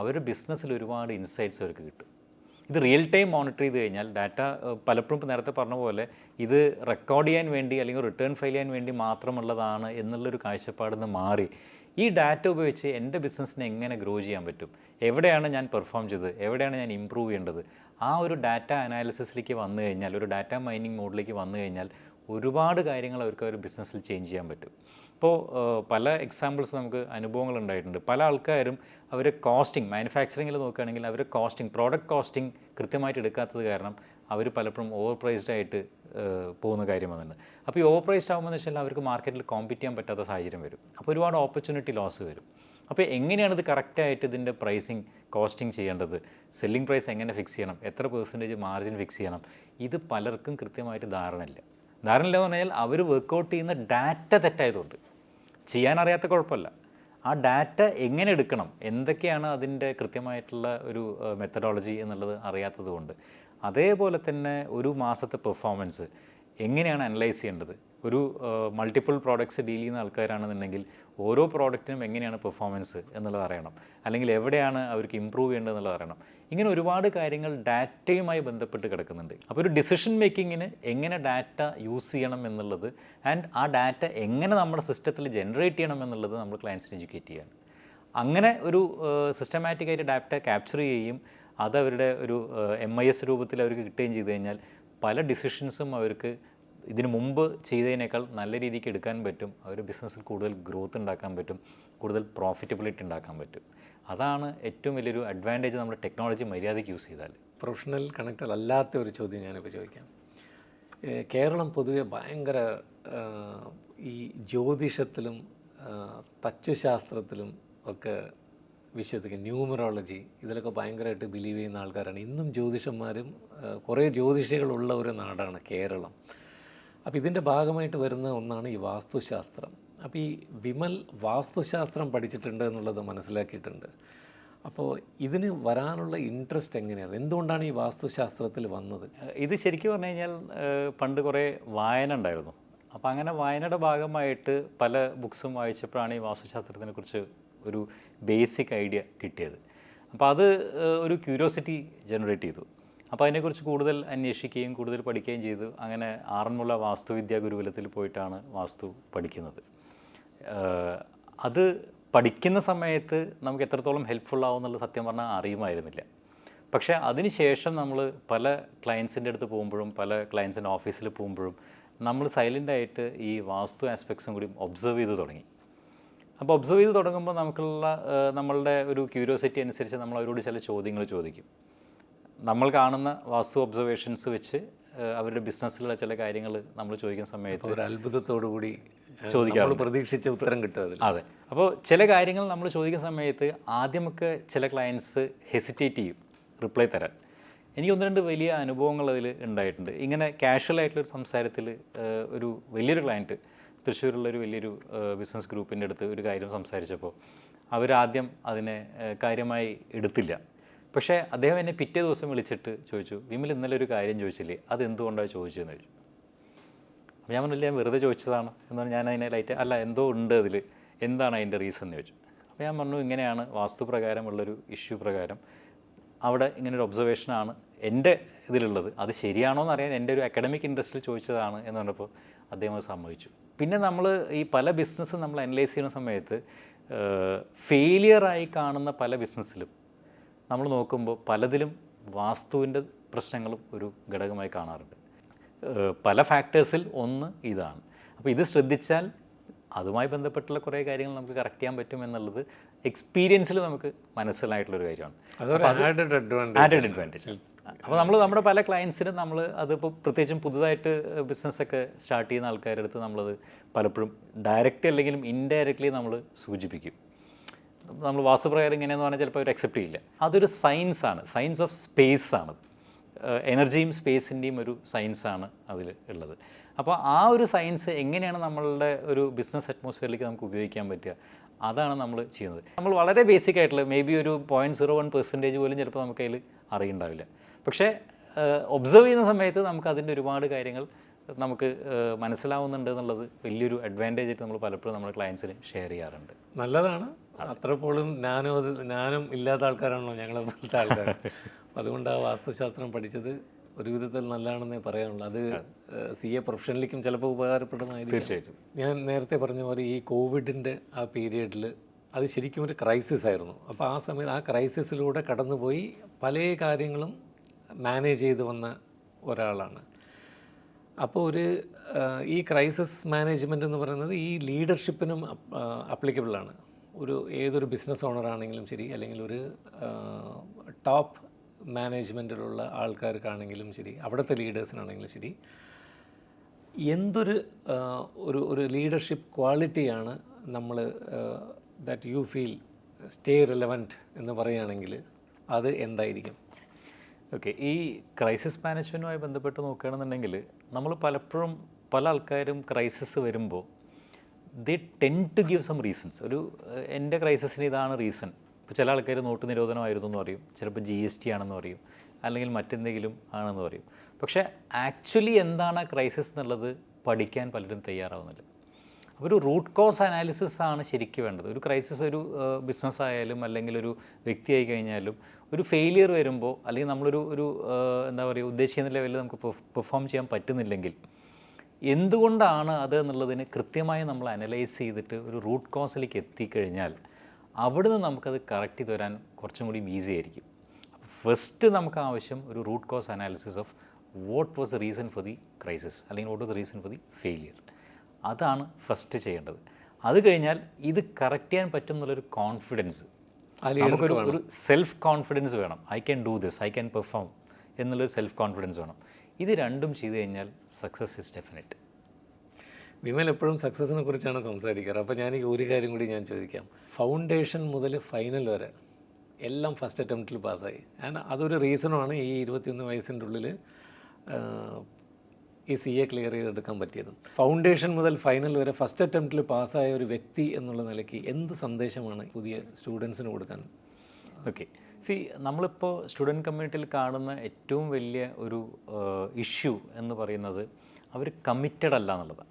അവരുടെ ബിസിനസ്സിൽ ഒരുപാട് ഇൻസൈറ്റ്സ് അവർക്ക് കിട്ടും. ഇത് റിയൽ ടൈം മോണിറ്റർ ചെയ്ത് കഴിഞ്ഞാൽ ഡാറ്റ പലപ്പോഴും ഇപ്പോൾ നേരത്തെ പറഞ്ഞ പോലെ ഇത് റെക്കോർഡ് ചെയ്യാൻ വേണ്ടി അല്ലെങ്കിൽ റിട്ടേൺ ഫയൽ ചെയ്യാൻ വേണ്ടി മാത്രമുള്ളതാണ് എന്നുള്ളൊരു കാഴ്ചപ്പാടിൽ നിന്ന് മാറി ഈ ഡാറ്റ ഉപയോഗിച്ച് എൻ്റെ ബിസിനസ്സിനെ എങ്ങനെ ഗ്രോ ചെയ്യാൻ പറ്റും, എവിടെയാണ് ഞാൻ പെർഫോം ചെയ്തത്, എവിടെയാണ് ഞാൻ ഇമ്പ്രൂവ് ചെയ്യേണ്ടത്, ആ ഒരു ഡാറ്റ അനാലിസിസിലേക്ക് വന്നു കഴിഞ്ഞാൽ, ഒരു ഡാറ്റ മൈനിങ് മോഡിലേക്ക് വന്നു കഴിഞ്ഞാൽ ഒരുപാട് കാര്യങ്ങൾ അവർക്ക് ഒരു ബിസിനസ്സിൽ ചേഞ്ച് ചെയ്യാൻ പറ്റും. ഇപ്പോൾ പല എക്സാമ്പിൾസ് നമുക്ക് അനുഭവങ്ങൾ ഉണ്ടായിട്ടുണ്ട്. പല ആൾക്കാരും അവർ കോസ്റ്റിംഗ്, മാനുഫാക്ചറിങ്ങിൽ നോക്കുകയാണെങ്കിൽ അവർ കോസ്റ്റിംഗ്, പ്രോഡക്റ്റ് കോസ്റ്റിംഗ് കൃത്യമായിട്ട് എടുക്കാത്തത് കാരണം അവർ പലപ്പോഴും ഓവർ പ്രൈസ്ഡ് ആയിട്ട് പോകുന്ന കാര്യം വന്നിട്ടുണ്ട്. അപ്പോൾ ഈ ഓവർ പ്രൈസ്ഡ് ആകുമ്പോൾ വെച്ചാൽ അവർക്ക് മാർക്കറ്റിൽ കോമ്പീറ്റ് ചെയ്യാൻ പറ്റാത്ത സാഹചര്യം വരും. അപ്പോൾ ഒരുപാട് ഓപ്പർച്യൂണിറ്റി ലോസ് വരും. അപ്പോൾ എങ്ങനെയാണ് ഇത് കറക്റ്റായിട്ട് ഇതിൻ്റെ പ്രൈസിങ്, കോസ്റ്റിംഗ് ചെയ്യേണ്ടത്, സെല്ലിംഗ് പ്രൈസ് എങ്ങനെ ഫിക്സ് ചെയ്യണം, എത്ര പെർസെൻറ്റേജ് മാർജിൻ ഫിക്സ് ചെയ്യണം, ഇത് പലർക്കും കൃത്യമായിട്ട് ധാരണയില്ല എന്ന് പറഞ്ഞാൽ അവർ വർക്കൗട്ട് ചെയ്യുന്ന ഡാറ്റ തെറ്റായതുകൊണ്ട്. ചെയ്യാനറിയാത്ത കുഴപ്പമില്ല, ആ ഡാറ്റ എങ്ങനെ എടുക്കണം, എന്തൊക്കെയാണ് അതിൻ്റെ കൃത്യമായിട്ടുള്ള ഒരു മെത്തഡോളജി എന്നുള്ളത് അറിയാത്തത് കൊണ്ട്. അതേപോലെ തന്നെ ഒരു മാസത്തെ പെർഫോമൻസ് എങ്ങനെയാണ് അനലൈസ് ചെയ്യേണ്ടത്. ഒരു മൾട്ടിപ്പിൾ പ്രോഡക്ട്സ് ഡീൽ ചെയ്യുന്ന ആൾക്കാരാണെന്നുണ്ടെങ്കിൽ ഓരോ പ്രോഡക്റ്റിനും എങ്ങനെയാണ് പെർഫോമൻസ് എന്നുള്ളത് അറിയണം, അല്ലെങ്കിൽ എവിടെയാണ് അവർക്ക് ഇമ്പ്രൂവ് ചെയ്യേണ്ടത് എന്നുള്ളത് അറിയണം. ഇങ്ങനെ ഒരുപാട് കാര്യങ്ങൾ ഡാറ്റയുമായി ബന്ധപ്പെട്ട് കിടക്കുന്നുണ്ട്. അപ്പോൾ ഒരു ഡിസിഷൻ മേക്കിങ്ങിന് എങ്ങനെ ഡാറ്റ യൂസ് ചെയ്യണം എന്നുള്ളത് ആൻഡ് ആ ഡാറ്റ എങ്ങനെ നമ്മുടെ സിസ്റ്റത്തിൽ ജനറേറ്റ് ചെയ്യണം എന്നുള്ളത് നമ്മൾ ക്ലയൻസിനെ എഡ്യൂക്കേറ്റ് ചെയ്യാണ്. അങ്ങനെ ഒരു സിസ്റ്റമാറ്റിക്കായിട്ട് ഡാറ്റ ക്യാപ്ചർ ചെയ്യുകയും അത് അവരുടെ ഒരു MIS രൂപത്തിൽ അവർക്ക് കിട്ടുകയും ചെയ്തു കഴിഞ്ഞാൽ പല ഡിസിഷൻസും അവർക്ക് ഇതിനു മുമ്പ് ചെയ്തതിനേക്കാൾ നല്ല രീതിക്ക് എടുക്കാൻ പറ്റും. അവർ ബിസിനസ്സിൽ കൂടുതൽ ഗ്രോത്ത് ഉണ്ടാക്കാൻ പറ്റും, കൂടുതൽ പ്രോഫിറ്റബിലിറ്റി ഉണ്ടാക്കാൻ പറ്റും. അതാണ് ഏറ്റവും വലിയൊരു അഡ്വാൻറ്റേജ് നമ്മൾ ടെക്നോളജി മര്യാദയ്ക്ക് യൂസ് ചെയ്താൽ. പ്രൊഫഷണൽ കണക്റ്റഡ് അല്ലാത്ത ഒരു ചോദ്യം ഞാനിപ്പോൾ ചോദിക്കാം. കേരളം പൊതുവെ ഭയങ്കര ഈ ജ്യോതിഷത്തിലും തച്ചുശാസ്ത്രത്തിലും ഒക്കെ വിശ്വസിക്കും, ന്യൂമറോളജി ഇതിലൊക്കെ ഭയങ്കരമായിട്ട് ബിലീവ് ചെയ്യുന്ന ആൾക്കാരാണ്. ഇന്നും ജ്യോതിഷന്മാരും കുറേ ജ്യോതിഷികളുള്ള ഒരു നാടാണ് കേരളം. അപ്പോൾ ഇതിൻ്റെ ഭാഗമായിട്ട് വരുന്ന ഒന്നാണ് ഈ വാസ്തുശാസ്ത്രം. അപ്പോൾ ഈ വിമൽ വാസ്തുശാസ്ത്രം പഠിച്ചിട്ടുണ്ട് എന്നുള്ളത് മനസ്സിലാക്കിയിട്ടുണ്ട്. അപ്പോൾ ഇതിന് വരാനുള്ള ഇൻട്രസ്റ്റ് എങ്ങനെയാണ്, എന്തുകൊണ്ടാണ് ഈ വാസ്തുശാസ്ത്രത്തിൽ വന്നത്? ഇത് ശരിക്കും പറഞ്ഞു കഴിഞ്ഞാൽ പണ്ട് കുറേ വായന ഉണ്ടായിരുന്നു. അപ്പോൾ അങ്ങനെ വായനയുടെ ഭാഗമായിട്ട് പല ബുക്സും വായിച്ചപ്പോഴാണ് ഈ വാസ്തുശാസ്ത്രത്തിനെക്കുറിച്ച് ഒരു ബേസിക് ഐഡിയ കിട്ടിയത്. അപ്പോൾ അത് ഒരു ക്യൂരിയോസിറ്റി ജനറേറ്റ് ചെയ്തു. അപ്പോൾ അതിനെക്കുറിച്ച് കൂടുതൽ അന്വേഷിക്കുകയും കൂടുതൽ പഠിക്കുകയും ചെയ്തു. അങ്ങനെ ആറന്മുള വാസ്തുവിദ്യാ ഗുരുകുലത്തിൽ പോയിട്ടാണ് വാസ്തു പഠിക്കുന്നത്. അത് പഠിക്കുന്ന സമയത്ത് നമുക്ക് എത്രത്തോളം ഹെൽപ്ഫുൾ ആവും എന്നുള്ളത് സത്യം പറഞ്ഞാൽ അറിയുമായിരുന്നില്ല. പക്ഷേ അതിനുശേഷം നമ്മൾ പല ക്ലയൻസിൻ്റെ അടുത്ത് പോകുമ്പോഴും പല ക്ലയൻസിൻ്റെ ഓഫീസിൽ പോകുമ്പോഴും നമ്മൾ സൈലൻ്റായിട്ട് ഈ വാസ്തു ആസ്പെക്ട്സും കൂടി ഒബ്സർവ് ചെയ്ത് തുടങ്ങി. അപ്പോൾ ഒബ്സർവ് ചെയ്ത് തുടങ്ങുമ്പോൾ നമ്മളുടെ ഒരു ക്യൂരിയോസിറ്റി അനുസരിച്ച് നമ്മൾ അവരോട് ചില ചോദ്യങ്ങൾ ചോദിക്കും. നമ്മൾ കാണുന്ന വാസ്തു ഒബ്സർവേഷൻസ് വെച്ച് അവരുടെ ബിസിനസ്സിലുള്ള ചില കാര്യങ്ങൾ നമ്മൾ ചോദിക്കുന്ന സമയത്ത് ഒരു അത്ഭുതത്തോടു കൂടി ചോദിക്കാറ്, പ്രതീക്ഷിച്ച ഉത്തരം കിട്ടും. അതെ. അപ്പോൾ ചില കാര്യങ്ങൾ നമ്മൾ ചോദിക്കുന്ന സമയത്ത് ആദ്യമൊക്കെ ചില ക്ലയൻസ് ഹെസിറ്റേറ്റ് ചെയ്യും റിപ്ലൈ തരാൻ. എനിക്ക് ഒന്ന് രണ്ട് വലിയ അനുഭവങ്ങൾ അതിൽ ഉണ്ടായിട്ടുണ്ട്. ഇങ്ങനെ കാഷ്വലായിട്ടുള്ളൊരു സംസാരത്തിൽ ഒരു വലിയൊരു ക്ലയൻറ്റ് തൃശ്ശൂരുള്ളൊരു വലിയൊരു ബിസിനസ് ഗ്രൂപ്പിൻ്റെ അടുത്ത് ഒരു കാര്യം സംസാരിച്ചപ്പോൾ അവരാദ്യം അതിനെ കാര്യമായി എടുത്തില്ല. പക്ഷേ അദ്ദേഹം എന്നെ പിറ്റേ ദിവസം വിളിച്ചിട്ട് ചോദിച്ചു, വിമൽ ഇന്നലെ ഒരു കാര്യം ചോദിച്ചില്ലേ, അത് എന്തുകൊണ്ടാണ് ചോദിച്ചതെന്ന് ചോദിച്ചു. അപ്പോൾ ഞാൻ പറഞ്ഞില്ല, ഞാൻ വെറുതെ ചോദിച്ചതാണ് എന്ന് പറഞ്ഞാൽ ഞാൻ അതിനെ ലൈറ്റ് അല്ല എന്തോ ഉണ്ട് അതിൽ, എന്താണ് അതിൻ്റെ റീസൺ എന്ന് ചോദിച്ചു. അപ്പോൾ ഞാൻ പറഞ്ഞു, ഇങ്ങനെയാണ് വാസ്തുപ്രകാരമുള്ളൊരു ഇഷ്യൂ പ്രകാരം അവിടെ ഇങ്ങനൊരു ഒബ്സർവേഷനാണ് എൻ്റെ ഇതിലുള്ളത്, അത് ശരിയാണോ എന്നറിയാൻ എൻ്റെ ഒരു അക്കാഡമിക് ഇൻട്രസ്റ്റിൽ ചോദിച്ചതാണ് എന്ന് പറഞ്ഞപ്പോൾ അദ്ദേഹം അത് സമ്മതിച്ചു. പിന്നെ നമ്മൾ ഈ പല ബിസിനസ് നമ്മൾ അനലൈസ് ചെയ്യുന്ന സമയത്ത് ഫെയിലിയറായി കാണുന്ന പല ബിസിനസ്സിലും നമ്മൾ നോക്കുമ്പോൾ പലതിലും വാസ്തുവിൻ്റെ പ്രശ്നങ്ങളും ഒരു ഘടകമായി കാണാറുണ്ട്. പല ഫാക്ടേഴ്സിൽ ഒന്ന് ഇതാണ്. അപ്പോൾ ഇത് ശ്രദ്ധിച്ചാൽ അതുമായി ബന്ധപ്പെട്ടുള്ള കുറേ കാര്യങ്ങൾ നമുക്ക് കറക്റ്റ് ചെയ്യാൻ പറ്റും എന്നുള്ളത് എക്സ്പീരിയൻസിൽ നമുക്ക് മനസ്സിലായിട്ടുള്ളൊരു കാര്യമാണ്. Added advantage. അപ്പോൾ നമ്മൾ നമ്മുടെ പല ക്ലയൻസിനും നമ്മൾ അതിപ്പോൾ പ്രത്യേകിച്ചും പുതുതായിട്ട് ബിസിനസ്സൊക്കെ സ്റ്റാർട്ട് ചെയ്യുന്ന ആൾക്കാരുടെ അടുത്ത് നമ്മളത് പലപ്പോഴും ഡയറക്റ്റ് അല്ലെങ്കിലും ഇൻഡയറക്റ്റ്ലി നമ്മൾ സൂചിപ്പിക്കും. നമ്മൾ വാസ്തുപ്രകാരം ഇങ്ങനെയെന്ന് പറഞ്ഞാൽ ചിലപ്പോൾ അവർ അക്സെപ്റ്റ് ചെയ്യില്ല. അതൊരു സയൻസാണ്, സയൻസ് ഓഫ് സ്പേസ് ആണ്. എനർജിയും സ്പേസിൻ്റെയും ഒരു സയൻസാണ് അതിൽ ഉള്ളത്. അപ്പോൾ ആ ഒരു സയൻസ് എങ്ങനെയാണ് നമ്മളുടെ ഒരു ബിസിനസ് അറ്റ്മോസ്ഫിയറിലേക്ക് നമുക്ക് ഉപയോഗിക്കാൻ പറ്റുക, അതാണ് നമ്മൾ ചെയ്യുന്നത്. നമ്മൾ വളരെ ബേസിക് ആയിട്ടുള്ള മേ ബി ഒരു 0.01% പോലും ചിലപ്പോൾ നമുക്ക് അതിൽ അറിയുണ്ടാവില്ല. പക്ഷേ ഒബ്സർവ് ചെയ്യുന്ന സമയത്ത് നമുക്ക് അതിൻ്റെ ഒരുപാട് കാര്യങ്ങൾ നമുക്ക് മനസ്സിലാവുന്നുണ്ട് എന്നുള്ളത് വലിയൊരു അഡ്വാൻറ്റേജ് ആയിട്ട് നമ്മൾ പലപ്പോഴും നമ്മുടെ ക്ലയൻസിന് ഷെയർ ചെയ്യാറുണ്ട്. നല്ലതാണ്. അത്രപ്പോഴും ജ്ഞാനം ഇല്ലാത്ത ആൾക്കാരാണല്ലോ ഞങ്ങളെ പോലത്തെ ആൾക്കാർ. അതുകൊണ്ട് ആ വാസ്തുശാസ്ത്രം പഠിച്ചത് ഒരു വിധത്തിൽ നല്ലതാണെന്നേ പറയാനുള്ളൂ. അത് CA പ്രൊഫഷനിലേക്കും ചിലപ്പോൾ ഉപകാരപ്പെടുന്നതായിരിക്കും. തീർച്ചയായിട്ടും. ഞാൻ നേരത്തെ പറഞ്ഞ പോലെ ഈ കോവിഡിൻ്റെ ആ പീരിയഡിൽ അത് ശരിക്കും ഒരു ക്രൈസിസ് ആയിരുന്നു. അപ്പോൾ ആ സമയത്ത് ആ ക്രൈസിസിലൂടെ കടന്നുപോയി പല കാര്യങ്ങളും മാനേജ് ചെയ്ത് വന്ന ഒരാളാണ്. അപ്പോൾ ഈ ക്രൈസിസ് മാനേജ്മെൻറ്റ് എന്ന് പറയുന്നത് ഈ ലീഡർഷിപ്പിനും അപ്ലിക്കബിളാണ്. ഏതൊരു ബിസിനസ് ഓണറാണെങ്കിലും ശരി, അല്ലെങ്കിൽ ഒരു ടോപ്പ് മാനേജ്മെൻറ്റിലുള്ള ആൾക്കാർക്കാണെങ്കിലും ശരി, അവിടുത്തെ ലീഡേഴ്സിനാണെങ്കിലും ശരി, ഒരു ലീഡർഷിപ്പ് ക്വാളിറ്റിയാണ് നമ്മൾ that you feel stay relevant എന്ന് പറയുകയാണെങ്കിൽ അത് എന്തായിരിക്കും? ഓക്കെ, ഈ ക്രൈസിസ് മാനേജ്മെൻറ്റുമായി ബന്ധപ്പെട്ട് നോക്കുകയാണെന്നുണ്ടെങ്കിൽ നമ്മൾ പലപ്പോഴും പല ആൾക്കാരും ക്രൈസിസ് വരുമ്പോൾ they tend to give some reasons. എൻ്റെ ക്രൈസിസിന് ഇതാണ് റീസൺ. ഇപ്പോൾ ചില ആൾക്കാർ നോട്ട് നിരോധനമായിരുന്നു എന്ന് പറയും, ചിലപ്പോൾ GST ആണെന്ന് പറയും, അല്ലെങ്കിൽ മറ്റെന്തെങ്കിലും ആണെന്ന് പറയും. പക്ഷേ ആക്ച്വലി എന്താണ് ക്രൈസിസ് എന്നുള്ളത് പഠിക്കാൻ പലരും തയ്യാറാവുന്നില്ല. അപ്പോൾ ഒരു റൂട്ട് കോസ് അനാലിസിസ് ആണ് ശരിക്കും വേണ്ടത്. ഒരു ക്രൈസിസ് ഒരു ബിസിനസ് ആയാലും അല്ലെങ്കിൽ ഒരു വ്യക്തിയായി കഴിഞ്ഞാലും ഒരു ഫെയിലിയർ വരുമ്പോൾ, അല്ലെങ്കിൽ നമ്മളൊരു എന്താ പറയുക, ഉദ്ദേശിക്കുന്ന ലെവലിൽ നമുക്ക് പെർഫോം ചെയ്യാൻ പറ്റുന്നില്ലെങ്കിൽ എന്തുകൊണ്ടാണ് അത് എന്നുള്ളതിന് കൃത്യമായി നമ്മൾ അനലൈസ് ചെയ്തിട്ട് ഒരു റൂട്ട് കോസിലേക്ക് എത്തിക്കഴിഞ്ഞാൽ അവിടുന്ന് നമുക്കത് കറക്റ്റ് ചെയ്ത് വരാൻ കുറച്ചും കൂടി ഈസി ആയിരിക്കും. ഫസ്റ്റ് നമുക്ക് ആവശ്യം ഒരു root cause analysis of what was the reason for the crisis, അല്ലെങ്കിൽ what was the reason for the failure. അതാണ് ഫസ്റ്റ് ചെയ്യേണ്ടത്. അത് കഴിഞ്ഞാൽ ഇത് കറക്റ്റ് ചെയ്യാൻ പറ്റും എന്നുള്ളൊരു കോൺഫിഡൻസ്, നമുക്കൊരു സെൽഫ് കോൺഫിഡൻസ് വേണം. I can do this, I can perform എന്നുള്ളൊരു സെൽഫ് കോൺഫിഡൻസ് വേണം. ഇത് രണ്ടും ചെയ്തു കഴിഞ്ഞാൽ സക്സസ് ഈസ് ഡെഫിനറ്റ്. വിമൽ എപ്പോഴും സക്സസിനെ കുറിച്ചാണ് സംസാരിക്കാറ്. അപ്പോൾ ഞാൻ ഒരു കാര്യം കൂടി ഞാൻ ചോദിക്കാം. ഫൗണ്ടേഷൻ മുതൽ ഫൈനൽ വരെ എല്ലാം ഫസ്റ്റ് അറ്റംപ്റ്റിൽ പാസ്സായി. അതൊരു റീസണാണ് ഈ 21 വയസ്സിൻ്റെ ഉള്ളിൽ ഈ CA ക്ലിയർ ചെയ്തെടുക്കാൻ പറ്റിയതും. ഫൗണ്ടേഷൻ മുതൽ ഫൈനൽ വരെ ഫസ്റ്റ് അറ്റംപ്റ്റിൽ പാസ്സായ ഒരു വ്യക്തി എന്നുള്ള നിലയ്ക്ക് എന്ത് സന്ദേശമാണ് പുതിയ സ്റ്റുഡൻസിന് കൊടുക്കാൻ? ഓക്കെ, നമ്മളിപ്പോൾ സ്റ്റുഡൻറ്റ് കമ്മ്യൂണിറ്റിയിൽ കാണുന്ന ഏറ്റവും വലിയ ഒരു ഇഷ്യൂ എന്ന് പറയുന്നത് അവർ കമ്മിറ്റഡ് അല്ല എന്നുള്ളതാണ്.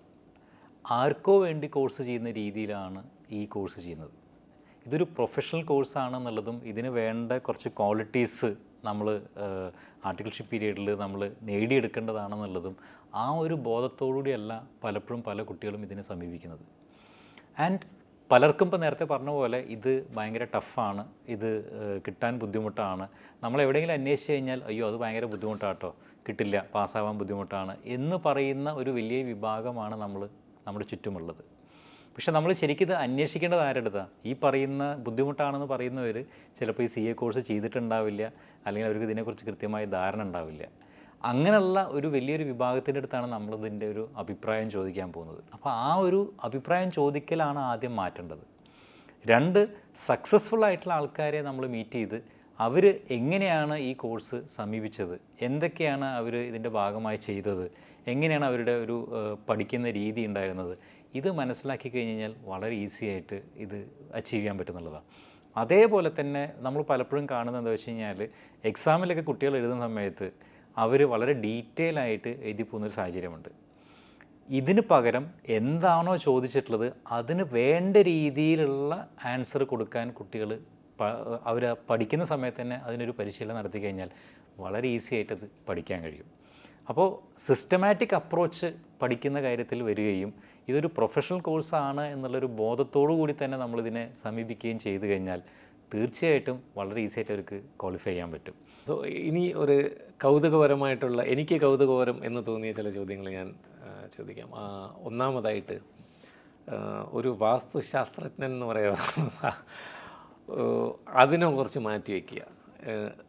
ആർക്കോ വേണ്ടി കോഴ്സ് ചെയ്യുന്ന രീതിയിലാണ് ഈ കോഴ്സ് ചെയ്യുന്നത്. ഇതൊരു പ്രൊഫഷണൽ കോഴ്സാണെന്നുള്ളതും ഇതിന് വേണ്ട കുറച്ച് ക്വാളിറ്റീസ് നമ്മൾ ആർട്ടിക്കിൾഷിപ്പ് പീരീഡിൽ നമ്മൾ നേടിയെടുക്കേണ്ടതാണെന്നുള്ളതും ആ ഒരു ബോധത്തോടുകൂടിയല്ല പലപ്പോഴും പല കുട്ടികളും ഇതിനെ സമീപിക്കുന്നത്. ആൻഡ് പലർക്കും ഇപ്പോൾ നേരത്തെ പറഞ്ഞ പോലെ ഇത് ഭയങ്കര ടഫാണ്, ഇത് കിട്ടാൻ ബുദ്ധിമുട്ടാണ്, നമ്മൾ എവിടെയെങ്കിലും അന്വേഷിച്ച് കഴിഞ്ഞാൽ അയ്യോ അത് ഭയങ്കര ബുദ്ധിമുട്ടാട്ടോ, കിട്ടില്ല, പാസ്സാവാൻ ബുദ്ധിമുട്ടാണ് എന്ന് പറയുന്ന ഒരു വലിയ വിഭാഗമാണ് നമ്മുടെ ചുറ്റുമുള്ളത്. പക്ഷെ നമ്മൾ ശരിക്കും ഇത് അന്വേഷിക്കേണ്ടത് ആരെടുത്താണ്? ഈ പറയുന്ന ബുദ്ധിമുട്ടാണെന്ന് പറയുന്നവർ ചിലപ്പോൾ ഈ CA കോഴ്സ് ചെയ്തിട്ടുണ്ടാവില്ല, അല്ലെങ്കിൽ അവർക്ക് ഇതിനെക്കുറിച്ച് കൃത്യമായ ധാരണ ഉണ്ടാവില്ല. അങ്ങനെയുള്ള ഒരു വലിയൊരു വിഭാഗത്തിൻ്റെ അടുത്താണ് നമ്മളിതിൻ്റെ ഒരു അഭിപ്രായം ചോദിക്കാൻ പോകുന്നത്. അപ്പോൾ ആ ഒരു അഭിപ്രായം ചോദിക്കലാണ് ആദ്യം മാറ്റേണ്ടത്. 2, സക്സസ്ഫുൾ ആയിട്ടുള്ള ആൾക്കാരെ നമ്മൾ മീറ്റ് ചെയ്ത് അവർ എങ്ങനെയാണ് ഈ കോഴ്സ് സമീപിച്ചത്, എന്തൊക്കെയാണ് അവർ ഇതിൻ്റെ ഭാഗമായി ചെയ്തത്, എങ്ങനെയാണ് അവരുടെ ഒരു പഠിക്കുന്ന രീതി ഉണ്ടായിരുന്നത്, ഇത് മനസ്സിലാക്കി കഴിഞ്ഞ് കഴിഞ്ഞാൽ വളരെ ഈസി ആയിട്ട് ഇത് അച്ചീവ് ചെയ്യാൻ പറ്റുന്നുള്ളതാണ്. അതേപോലെ തന്നെ നമ്മൾ പലപ്പോഴും കാണുന്നത് എന്താ വെച്ച് കഴിഞ്ഞാൽ എക്സാമിലൊക്കെ കുട്ടികൾ എഴുതുന്ന സമയത്ത് അവർ വളരെ ഡീറ്റെയിൽ ആയിട്ട് എഴുതി പോകുന്നൊരു സാഹചര്യമുണ്ട്. ഇതിന് പകരം എന്താണോ ചോദിച്ചിട്ടുള്ളത് അതിന് വേണ്ട രീതിയിലുള്ള ആൻസർ കൊടുക്കാൻ കുട്ടികൾ അവർ പഠിക്കുന്ന സമയത്ത് തന്നെ അതിനൊരു പരിശീലനം നടത്തി കഴിഞ്ഞാൽ വളരെ ഈസി ആയിട്ട് അത് പഠിക്കാൻ കഴിയും. അപ്പോൾ സിസ്റ്റമാറ്റിക് അപ്രോച്ച് പഠിക്കുന്ന കാര്യത്തിൽ വരികയും ഇതൊരു പ്രൊഫഷണൽ കോഴ്സാണ് എന്നുള്ളൊരു ബോധത്തോടു കൂടി തന്നെ നമ്മളിതിനെ സമീപിക്കുകയും ചെയ്തു കഴിഞ്ഞാൽ തീർച്ചയായിട്ടും വളരെ ഈസി ആയിട്ട് അവർക്ക് ക്വാളിഫൈ ചെയ്യാൻ പറ്റും. സോ ഇനി ഒരു കൗതുകപരമായിട്ടുള്ള, എനിക്ക് കൗതുകപരം എന്ന് തോന്നിയ ചില ചോദ്യങ്ങൾ ഞാൻ ചോദിക്കാം. ഒന്നാമതായിട്ട് ഒരു വാസ്തുശാസ്ത്രജ്ഞൻ എന്ന് പറയുക അതിനെ കുറച്ച് മാറ്റി വയ്ക്കുക.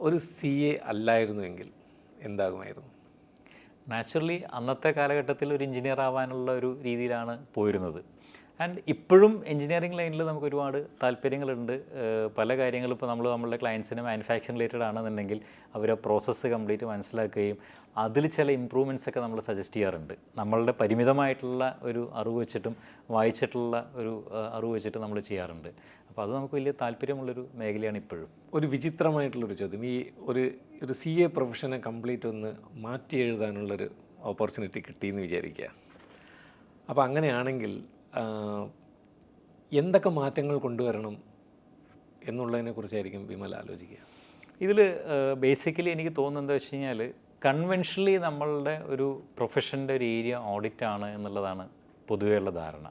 ഒരു CA അല്ലായിരുന്നുവെങ്കിൽ എന്താകുമായിരുന്നു? നാച്ചുറലി അന്നത്തെ കാലഘട്ടത്തിൽ ഒരു എഞ്ചിനീയർ ആവാനുള്ള ഒരു രീതിയിലാണ് പോയിരുന്നത്. ആൻഡ് ഇപ്പോഴും എഞ്ചിനീയറിംഗ് ലൈനിൽ നമുക്ക് ഒരുപാട് താല്പര്യങ്ങളുണ്ട്. പല കാര്യങ്ങളും ഇപ്പോൾ നമ്മളുടെ ക്ലയൻസിന് മാനുഫാക്ചറിംഗ് റിലേറ്റഡ് ആണെന്നുണ്ടെങ്കിൽ അവരെ പ്രോസസ്സ് കംപ്ലീറ്റ് മനസ്സിലാക്കുകയും അതിൽ ചില ഇമ്പ്രൂവ്മെൻറ്റ്സ് ഒക്കെ നമ്മൾ സജസ്റ്റ് ചെയ്യാറുണ്ട്. നമ്മളുടെ പരിമിതമായിട്ടുള്ള ഒരു അറിവ് വെച്ചിട്ടും വായിച്ചിട്ടുള്ള ഒരു അറിവ് വെച്ചിട്ട് നമ്മൾ ചെയ്യാറുണ്ട്. അപ്പോൾ അത് നമുക്ക് വലിയ താല്പര്യമുള്ളൊരു മേഖലയാണ് ഇപ്പോഴും. ഒരു വിചിത്രമായിട്ടുള്ളൊരു ചോദ്യം, ഈ ഒരു CA പ്രൊഫഷനെ കംപ്ലീറ്റ് ഒന്ന് മാറ്റി എഴുതാനുള്ളൊരു ഓപ്പർച്യൂണിറ്റി കിട്ടിയെന്ന് വിചാരിക്കുക. അപ്പോൾ അങ്ങനെയാണെങ്കിൽ എന്തൊക്കെ മാറ്റങ്ങൾ കൊണ്ടുവരണം എന്നുള്ളതിനെക്കുറിച്ചായിരിക്കും വിമൽ ആലോചിക്കുക. ഇതിൽ ബേസിക്കലി എനിക്ക് തോന്നുന്നത് എന്താ വെച്ച് കഴിഞ്ഞാൽ കൺവെൻഷനലി നമ്മളുടെ ഒരു പ്രൊഫഷൻ്റെ ഒരു ഏരിയ ഓഡിറ്റാണ് എന്നുള്ളതാണ് പൊതുവെയുള്ള ധാരണ.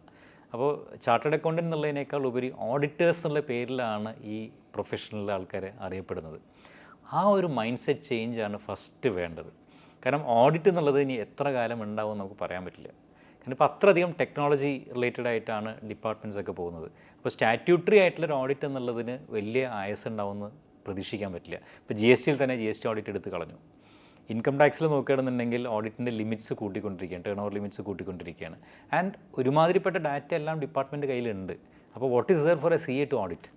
അപ്പോൾ ചാർട്ടേഡ് അക്കൗണ്ടൻ്റ് എന്നുള്ളതിനേക്കാൾ ഉപരി ഓഡിറ്റേഴ്സ് എന്നുള്ള പേരിലാണ് ഈ പ്രൊഫഷനിലെ ആൾക്കാരെ അറിയപ്പെടുന്നത്. ആ ഒരു മൈൻഡ് സെറ്റ് ചേഞ്ചാണ് ഫസ്റ്റ് വേണ്ടത്. കാരണം ഓഡിറ്റ് എന്നുള്ളത് ഇനി എത്ര കാലം ഉണ്ടാവും നമുക്ക് പറയാൻ പറ്റില്ല. കാരണം ഇപ്പോൾ അത്രയധികം ടെക്നോളജി റിലേറ്റഡ് ആയിട്ടാണ് ഡിപ്പാർട്ട്മെൻറ്റ്സ് ഒക്കെ പോകുന്നത്. അപ്പോൾ സ്റ്റാറ്റ്യൂട്ടറി ആയിട്ടുള്ളൊരു ഓഡിറ്റ് എന്നുള്ളതിന് വലിയ ആയസ് ഉണ്ടാവുമെന്ന് പ്രതീക്ഷിക്കാൻ പറ്റില്ല. ഇപ്പോൾ GSTയിൽ തന്നെ GST ഓഡിറ്റ് എടുത്ത് കളഞ്ഞു. ഇൻകം ടാക്സിൽ നോക്കുകയാണെന്നുണ്ടെങ്കിൽ ഓഡിറ്റിൻ്റെ ലിമിറ്റ്സ് കൂട്ടിക്കൊണ്ടിരിക്കുകയാണ്, ടേൺ ഓവർ ലിമിറ്റ്സ് കൂട്ടിക്കൊണ്ടിരിക്കുകയാണ്. ആൻഡ് ഒരുമാതിരിപ്പെട്ട ഡാറ്റ എല്ലാം ഡിപ്പാർട്ട്മെൻറ്റ് കയ്യിലുണ്ട്. അപ്പോൾ what is there for a CA to audit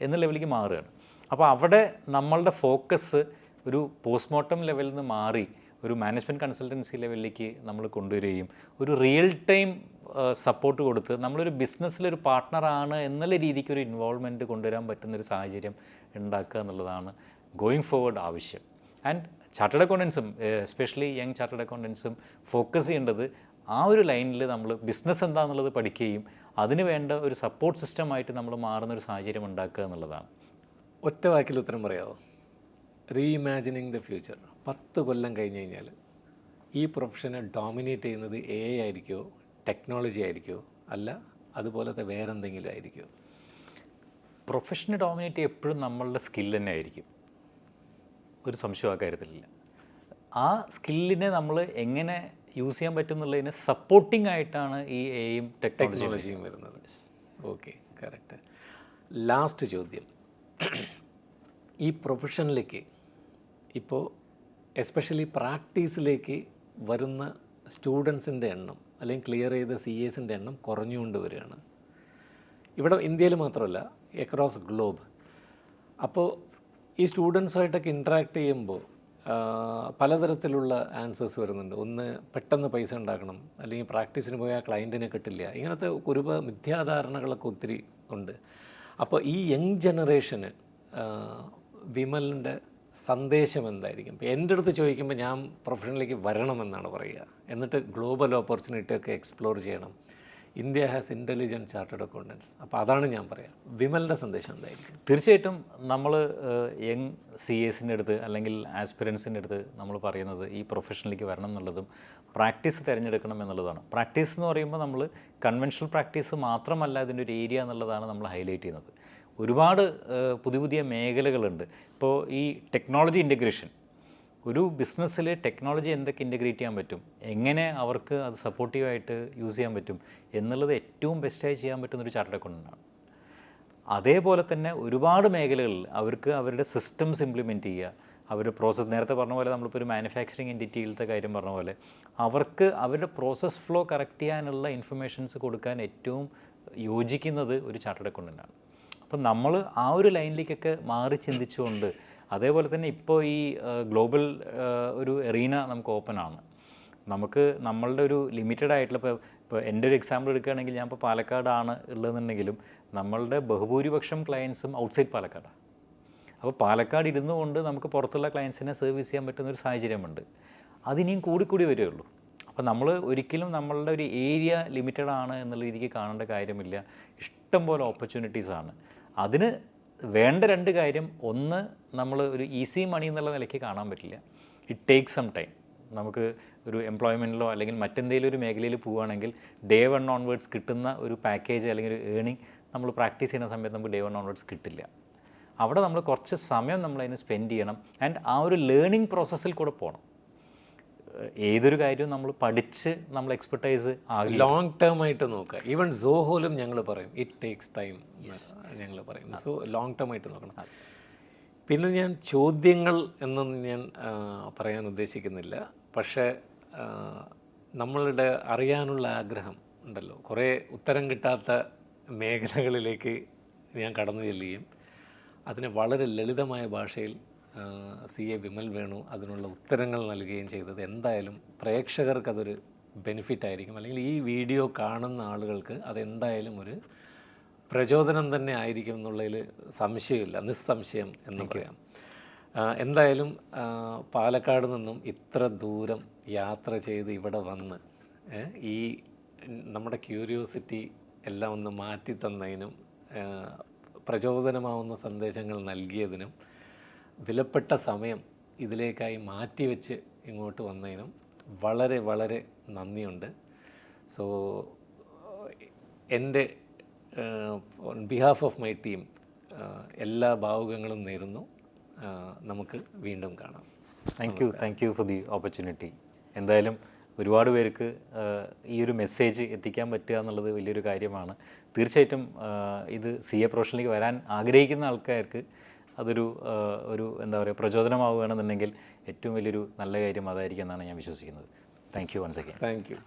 എന്ന ലെവലിലേക്ക് മാറുകയാണ്. അപ്പോൾ അവിടെ നമ്മളുടെ ഫോക്കസ് ഒരു പോസ്റ്റ്മോർട്ടം ലെവലിൽ നിന്ന് മാറി ഒരു മാനേജ്മെൻറ്റ് കൺസൾട്ടൻസി ലെവലിലേക്ക് നമ്മൾ കൊണ്ടുവരികയും ഒരു റിയൽ ടൈം സപ്പോർട്ട് കൊടുത്ത് നമ്മളൊരു ബിസിനസ്സിലൊരു പാർട്ട്ണറാണ് എന്നുള്ള രീതിക്ക് ഒരു ഇൻവോൾവ്മെൻറ്റ് കൊണ്ടുവരാൻ പറ്റുന്നൊരു സാഹചര്യം ഉണ്ടാക്കുക എന്നുള്ളതാണ് ഗോയിങ് ഫോർവേഡ് ആവശ്യം. ആൻഡ് ചാർട്ടേഡ് അക്കൗണ്ടൻസും എസ്പെഷ്യലി യങ് ചാർട്ടേഡ് അക്കൗണ്ടൻസും ഫോക്കസ് ചെയ്യേണ്ടത് ആ ഒരു ലൈനിൽ നമ്മൾ ബിസിനസ് എന്താണെന്നുള്ളത് പഠിക്കുകയും അതിന് വേണ്ട ഒരു സപ്പോർട്ട് സിസ്റ്റമായിട്ട് നമ്മൾ മാറുന്നൊരു സാഹചര്യം ഉണ്ടാക്കുക എന്നുള്ളതാണ്. ഒറ്റ വാക്കിൽ ഉത്തരം പറയാമോ? റീഇമാജിനിങ് ദ ഫ്യൂച്ചർ. 10 കൊല്ലം കഴിഞ്ഞ് കഴിഞ്ഞാൽ ഈ പ്രൊഫഷനെ ഡോമിനേറ്റ് ചെയ്യുന്നത് AI ആയിരിക്കുമോ, ടെക്നോളജി ആയിരിക്കുമോ, അല്ല അതുപോലത്തെ വേറെന്തെങ്കിലും ആയിരിക്കുമോ? പ്രൊഫഷനെ ഡോമിനേറ്റ് എപ്പോഴും നമ്മളുടെ സ്കിൽ തന്നെ ആയിരിക്കും, ഒരു സംശയം ആ കാര്യത്തിലില്ല. ആ സ്കില്ലിനെ നമ്മൾ എങ്ങനെ യൂസ് ചെയ്യാൻ പറ്റും എന്നുള്ളതിന് സപ്പോർട്ടിംഗ് ആയിട്ടാണ് ഈ AI-യും ടെക്നോളജിയും വരുന്നത്. Okay, correct. ലാസ്റ്റ് ചോദ്യം, ഈ പ്രൊഫഷനിലേക്ക് ഇപ്പോൾ എസ്പെഷ്യലി പ്രാക്ടീസിലേക്ക് വരുന്ന സ്റ്റുഡൻസിൻ്റെ എണ്ണം അല്ലെങ്കിൽ ക്ലിയർ ചെയ്ത CAസിൻ്റെ എണ്ണം കുറഞ്ഞുകൊണ്ട് വരികയാണ്. ഇവിടെ ഇന്ത്യയിൽ മാത്രമല്ല, അക്രോസ് ഗ്ലോബ്. അപ്പോൾ ഈ സ്റ്റുഡൻസുമായിട്ടൊക്കെ ഇൻട്രാക്ട് ചെയ്യുമ്പോൾ പലതരത്തിലുള്ള ആൻസേഴ്സ് വരുന്നുണ്ട്. ഒന്ന്, പെട്ടെന്ന് പൈസ ഉണ്ടാക്കണം, അല്ലെങ്കിൽ പ്രാക്ടീസിന് പോയാൽ ക്ലയൻറ്റിനെ കിട്ടില്ല, ഇങ്ങനത്തെ ഒരുപാട് മിഥ്യാധാരണകളൊക്കെ ഒത്തിരി ഉണ്ട്. അപ്പോൾ ഈ യങ് ജനറേഷന് വിമലിൻ്റെ സന്ദേശം എന്തായിരിക്കും? ഇപ്പോൾ എൻ്റെ അടുത്ത് ചോദിക്കുമ്പോൾ ഞാൻ പ്രൊഫഷനിലേക്ക് വരണമെന്നാണ് പറയുക, എന്നിട്ട് ഗ്ലോബൽ ഓപ്പർച്യൂണിറ്റി ഒക്കെ എക്സ്പ്ലോർ ചെയ്യണം, India has intelligent chartered accountants. അപ്പോൾ അതാണ് ഞാൻ പറയാം. വിമലിൻ്റെ സന്ദേശം എന്തായിരിക്കും? തീർച്ചയായിട്ടും നമ്മൾ യങ് CAസിൻ്റെ അടുത്ത് അല്ലെങ്കിൽ ആസ്പിറൻസിൻ്റെ അടുത്ത് നമ്മൾ പറയുന്നത് ഈ പ്രൊഫഷനിലേക്ക് വരണം എന്നുള്ളതും പ്രാക്ടീസ് തിരഞ്ഞെടുക്കണം എന്നുള്ളതാണ്. പ്രാക്ടീസ് എന്ന് പറയുമ്പോൾ നമ്മൾ കൺവെൻഷണൽ പ്രാക്ടീസ് മാത്രമല്ല ഇതിൻ്റെ ഒരു ഏരിയ എന്നുള്ളതാണ് നമ്മൾ ഹൈലൈറ്റ് ചെയ്യുന്നത്. ഒരുപാട് പുതിയ പുതിയ മേഖലകളുണ്ട്. ഇപ്പോൾ ഈ ടെക്നോളജി ഇൻ്റഗ്രേഷൻ, ഒരു ബിസിനസ്സിൽ ടെക്നോളജി എന്തൊക്കെ ഇൻ്റഗ്രേറ്റ് ചെയ്യാൻ പറ്റും, എങ്ങനെ അവർക്ക് അത് സപ്പോർട്ടീവായിട്ട് യൂസ് ചെയ്യാൻ പറ്റും എന്നുള്ളത് ഏറ്റവും ബെസ്റ്റായി ചെയ്യാൻ പറ്റുന്നൊരു ചാർട്ടേഡ് അക്കൗണ്ടൻ്റാണ്. അതേപോലെ തന്നെ ഒരുപാട് മേഖലകളിൽ അവർക്ക് അവരുടെ സിസ്റ്റംസ് ഇംപ്ലിമെൻറ്റ് ചെയ്യുക, അവരുടെ പ്രോസസ്സ്, നേരത്തെ പറഞ്ഞ പോലെ നമ്മളിപ്പോൾ ഒരു മാനുഫാക്ചറിങ് എൻറ്റിറ്റിയിലത്തെ കാര്യം പറഞ്ഞ പോലെ അവർക്ക് അവരുടെ പ്രോസസ്സ് ഫ്ലോ കറക്റ്റ് ചെയ്യാനുള്ള ഇൻഫർമേഷൻസ് കൊടുക്കാൻ ഏറ്റവും യോജിക്കുന്നത് ഒരു ചാർട്ടേഡ് അക്കൗണ്ടൻ്റാണ്. അപ്പം നമ്മൾ ആ ഒരു ലൈനിലേക്കൊക്കെ മാറി ചിന്തിച്ചുകൊണ്ട് അതേപോലെ തന്നെ ഇപ്പോൾ ഈ ഗ്ലോബൽ ഒരു എറീന നമുക്ക് ഓപ്പൺ ആണ്. നമുക്ക് നമ്മളുടെ ഒരു ലിമിറ്റഡ് ആയിട്ടുള്ള ഇപ്പോൾ എൻ്റെ ഒരു എക്സാമ്പിൾ എടുക്കുകയാണെങ്കിൽ ഞാൻ ഇപ്പോൾ പാലക്കാടാണ് ഉള്ളതെന്നുണ്ടെങ്കിലും നമ്മളുടെ ബഹുഭൂരിപക്ഷം ക്ലയൻസും ഔട്ട്സൈഡ് പാലക്കാടാണ്. അപ്പോൾ പാലക്കാട് ഇരുന്നു കൊണ്ട് നമുക്ക് പുറത്തുള്ള ക്ലയൻസിനെ സർവീസ് ചെയ്യാൻ പറ്റുന്ന ഒരു സാഹചര്യമുണ്ട്. അതിനിയും കൂടിക്കൂടി വരികയുള്ളൂ. അപ്പോൾ നമ്മൾ ഒരിക്കലും നമ്മളുടെ ഒരു ഏരിയ ലിമിറ്റഡ് ആണ് എന്നുള്ള രീതിക്ക് കാണേണ്ട കാര്യമില്ല. ഇഷ്ടംപോലെ ഓപ്പർച്യൂണിറ്റീസാണ്. അതിന് വേണ്ട രണ്ട് കാര്യം, ഒന്ന് നമ്മൾ ഒരു ഈസി മണി എന്നുള്ള നിലയ്ക്ക് കാണാൻ പറ്റില്ല. It take some time. നമുക്ക് ഒരു എംപ്ലോയ്മെൻറ്റിലോ അല്ലെങ്കിൽ മറ്റെന്തെങ്കിലും ഒരു മേഖലയിൽ പോവുകയാണെങ്കിൽ ഡേ 1 ഓൺവേർഡ്സ് കിട്ടുന്ന ഒരു പാക്കേജ് അല്ലെങ്കിൽ ഒരു ഏണിംഗ് നമ്മൾ പ്രാക്ടീസ് ചെയ്യുന്ന സമയത്ത് നമുക്ക് ഡേ 1 ഓൺവേർഡ്സ് കിട്ടില്ല. അവിടെ നമ്മൾ കുറച്ച് സമയം നമ്മളതിന് സ്പെൻഡ് ചെയ്യണം. ആൻഡ് ആ ഒരു ലേണിംഗ് പ്രോസസ്സിൽ കൂടെ പോകണം. ഏതൊരു കാര്യവും നമ്മൾ പഠിച്ച് നമ്മൾ എക്സ്പെർട്ടൈസ് ആകില്ല. ലോങ് ടേം ആയിട്ട് നോക്കുക. ഈവൻ സോഹോലും ഞങ്ങൾ പറയും ഇറ്റ് ടേക്സ് ടൈം ഞങ്ങൾ പറയും. സോ ലോങ് ടേം ആയിട്ട് നോക്കണം. പിന്നെ ഞാൻ ചോദ്യങ്ങൾ എന്നൊന്നും ഞാൻ പറയാൻ ഉദ്ദേശിക്കുന്നില്ല. പക്ഷേ നമ്മളുടെ അറിയാനുള്ള ആഗ്രഹം ഉണ്ടല്ലോ, കുറേ ഉത്തരം കിട്ടാത്ത മേഖലകളിലേക്ക് ഞാൻ കടന്നു ചെല്ലുകയും അതിന് വളരെ ലളിതമായ ഭാഷയിൽ CA വിമൽ വേണു അതിനുള്ള ഉത്തരങ്ങൾ നൽകുകയും ചെയ്തത് എന്തായാലും പ്രേക്ഷകർക്ക് അതൊരു ബെനിഫിറ്റ് ആയിരിക്കും. അല്ലെങ്കിൽ ഈ വീഡിയോ കാണുന്ന ആളുകൾക്ക് അതെന്തായാലും ഒരു പ്രചോദനം തന്നെ ആയിരിക്കും എന്നുള്ളതിൽ സംശയമില്ല, നിസ്സംശയം എന്ന് പറയാം. എന്തായാലും പാലക്കാട് നിന്നും ഇത്ര ദൂരം യാത്ര ചെയ്ത് ഇവിടെ വന്ന് ഈ നമ്മുടെ ക്യൂരിയോസിറ്റി എല്ലാം ഒന്ന് മാറ്റി തന്നതിനും പ്രചോദനമാവുന്ന സന്ദേശങ്ങൾ നൽകിയതിനും വിലപ്പെട്ട സമയം ഇതിലേക്കായി മാറ്റിവെച്ച് ഇങ്ങോട്ട് വന്നതിനും വളരെ വളരെ നന്ദിയുണ്ട്. സോ എൻ്റെ on behalf of my team എല്ലാ ഭാവുകങ്ങളും നേരുന്നു. നമുക്ക് വീണ്ടും കാണാം. Thank you for the opportunity. എന്തായാലും ഒരുപാട് പേർക്ക് ഈ ഒരു മെസ്സേജ് എത്തിക്കാൻ പറ്റുക എന്നുള്ളത് വലിയൊരു കാര്യമാണ്. തീർച്ചയായിട്ടും ഇത് CA പ്രൊഫഷനിലേക്ക് വരാൻ ആഗ്രഹിക്കുന്ന ആൾക്കാർക്ക് അതൊരു എന്താ പറയുക പ്രചോദനമാവുകയാണെന്നുണ്ടെങ്കിൽ ഏറ്റവും വലിയൊരു നല്ല കാര്യം അതായിരിക്കും എന്നാണ് ഞാൻ വിശ്വസിക്കുന്നത്. Thank you once again. Thank U.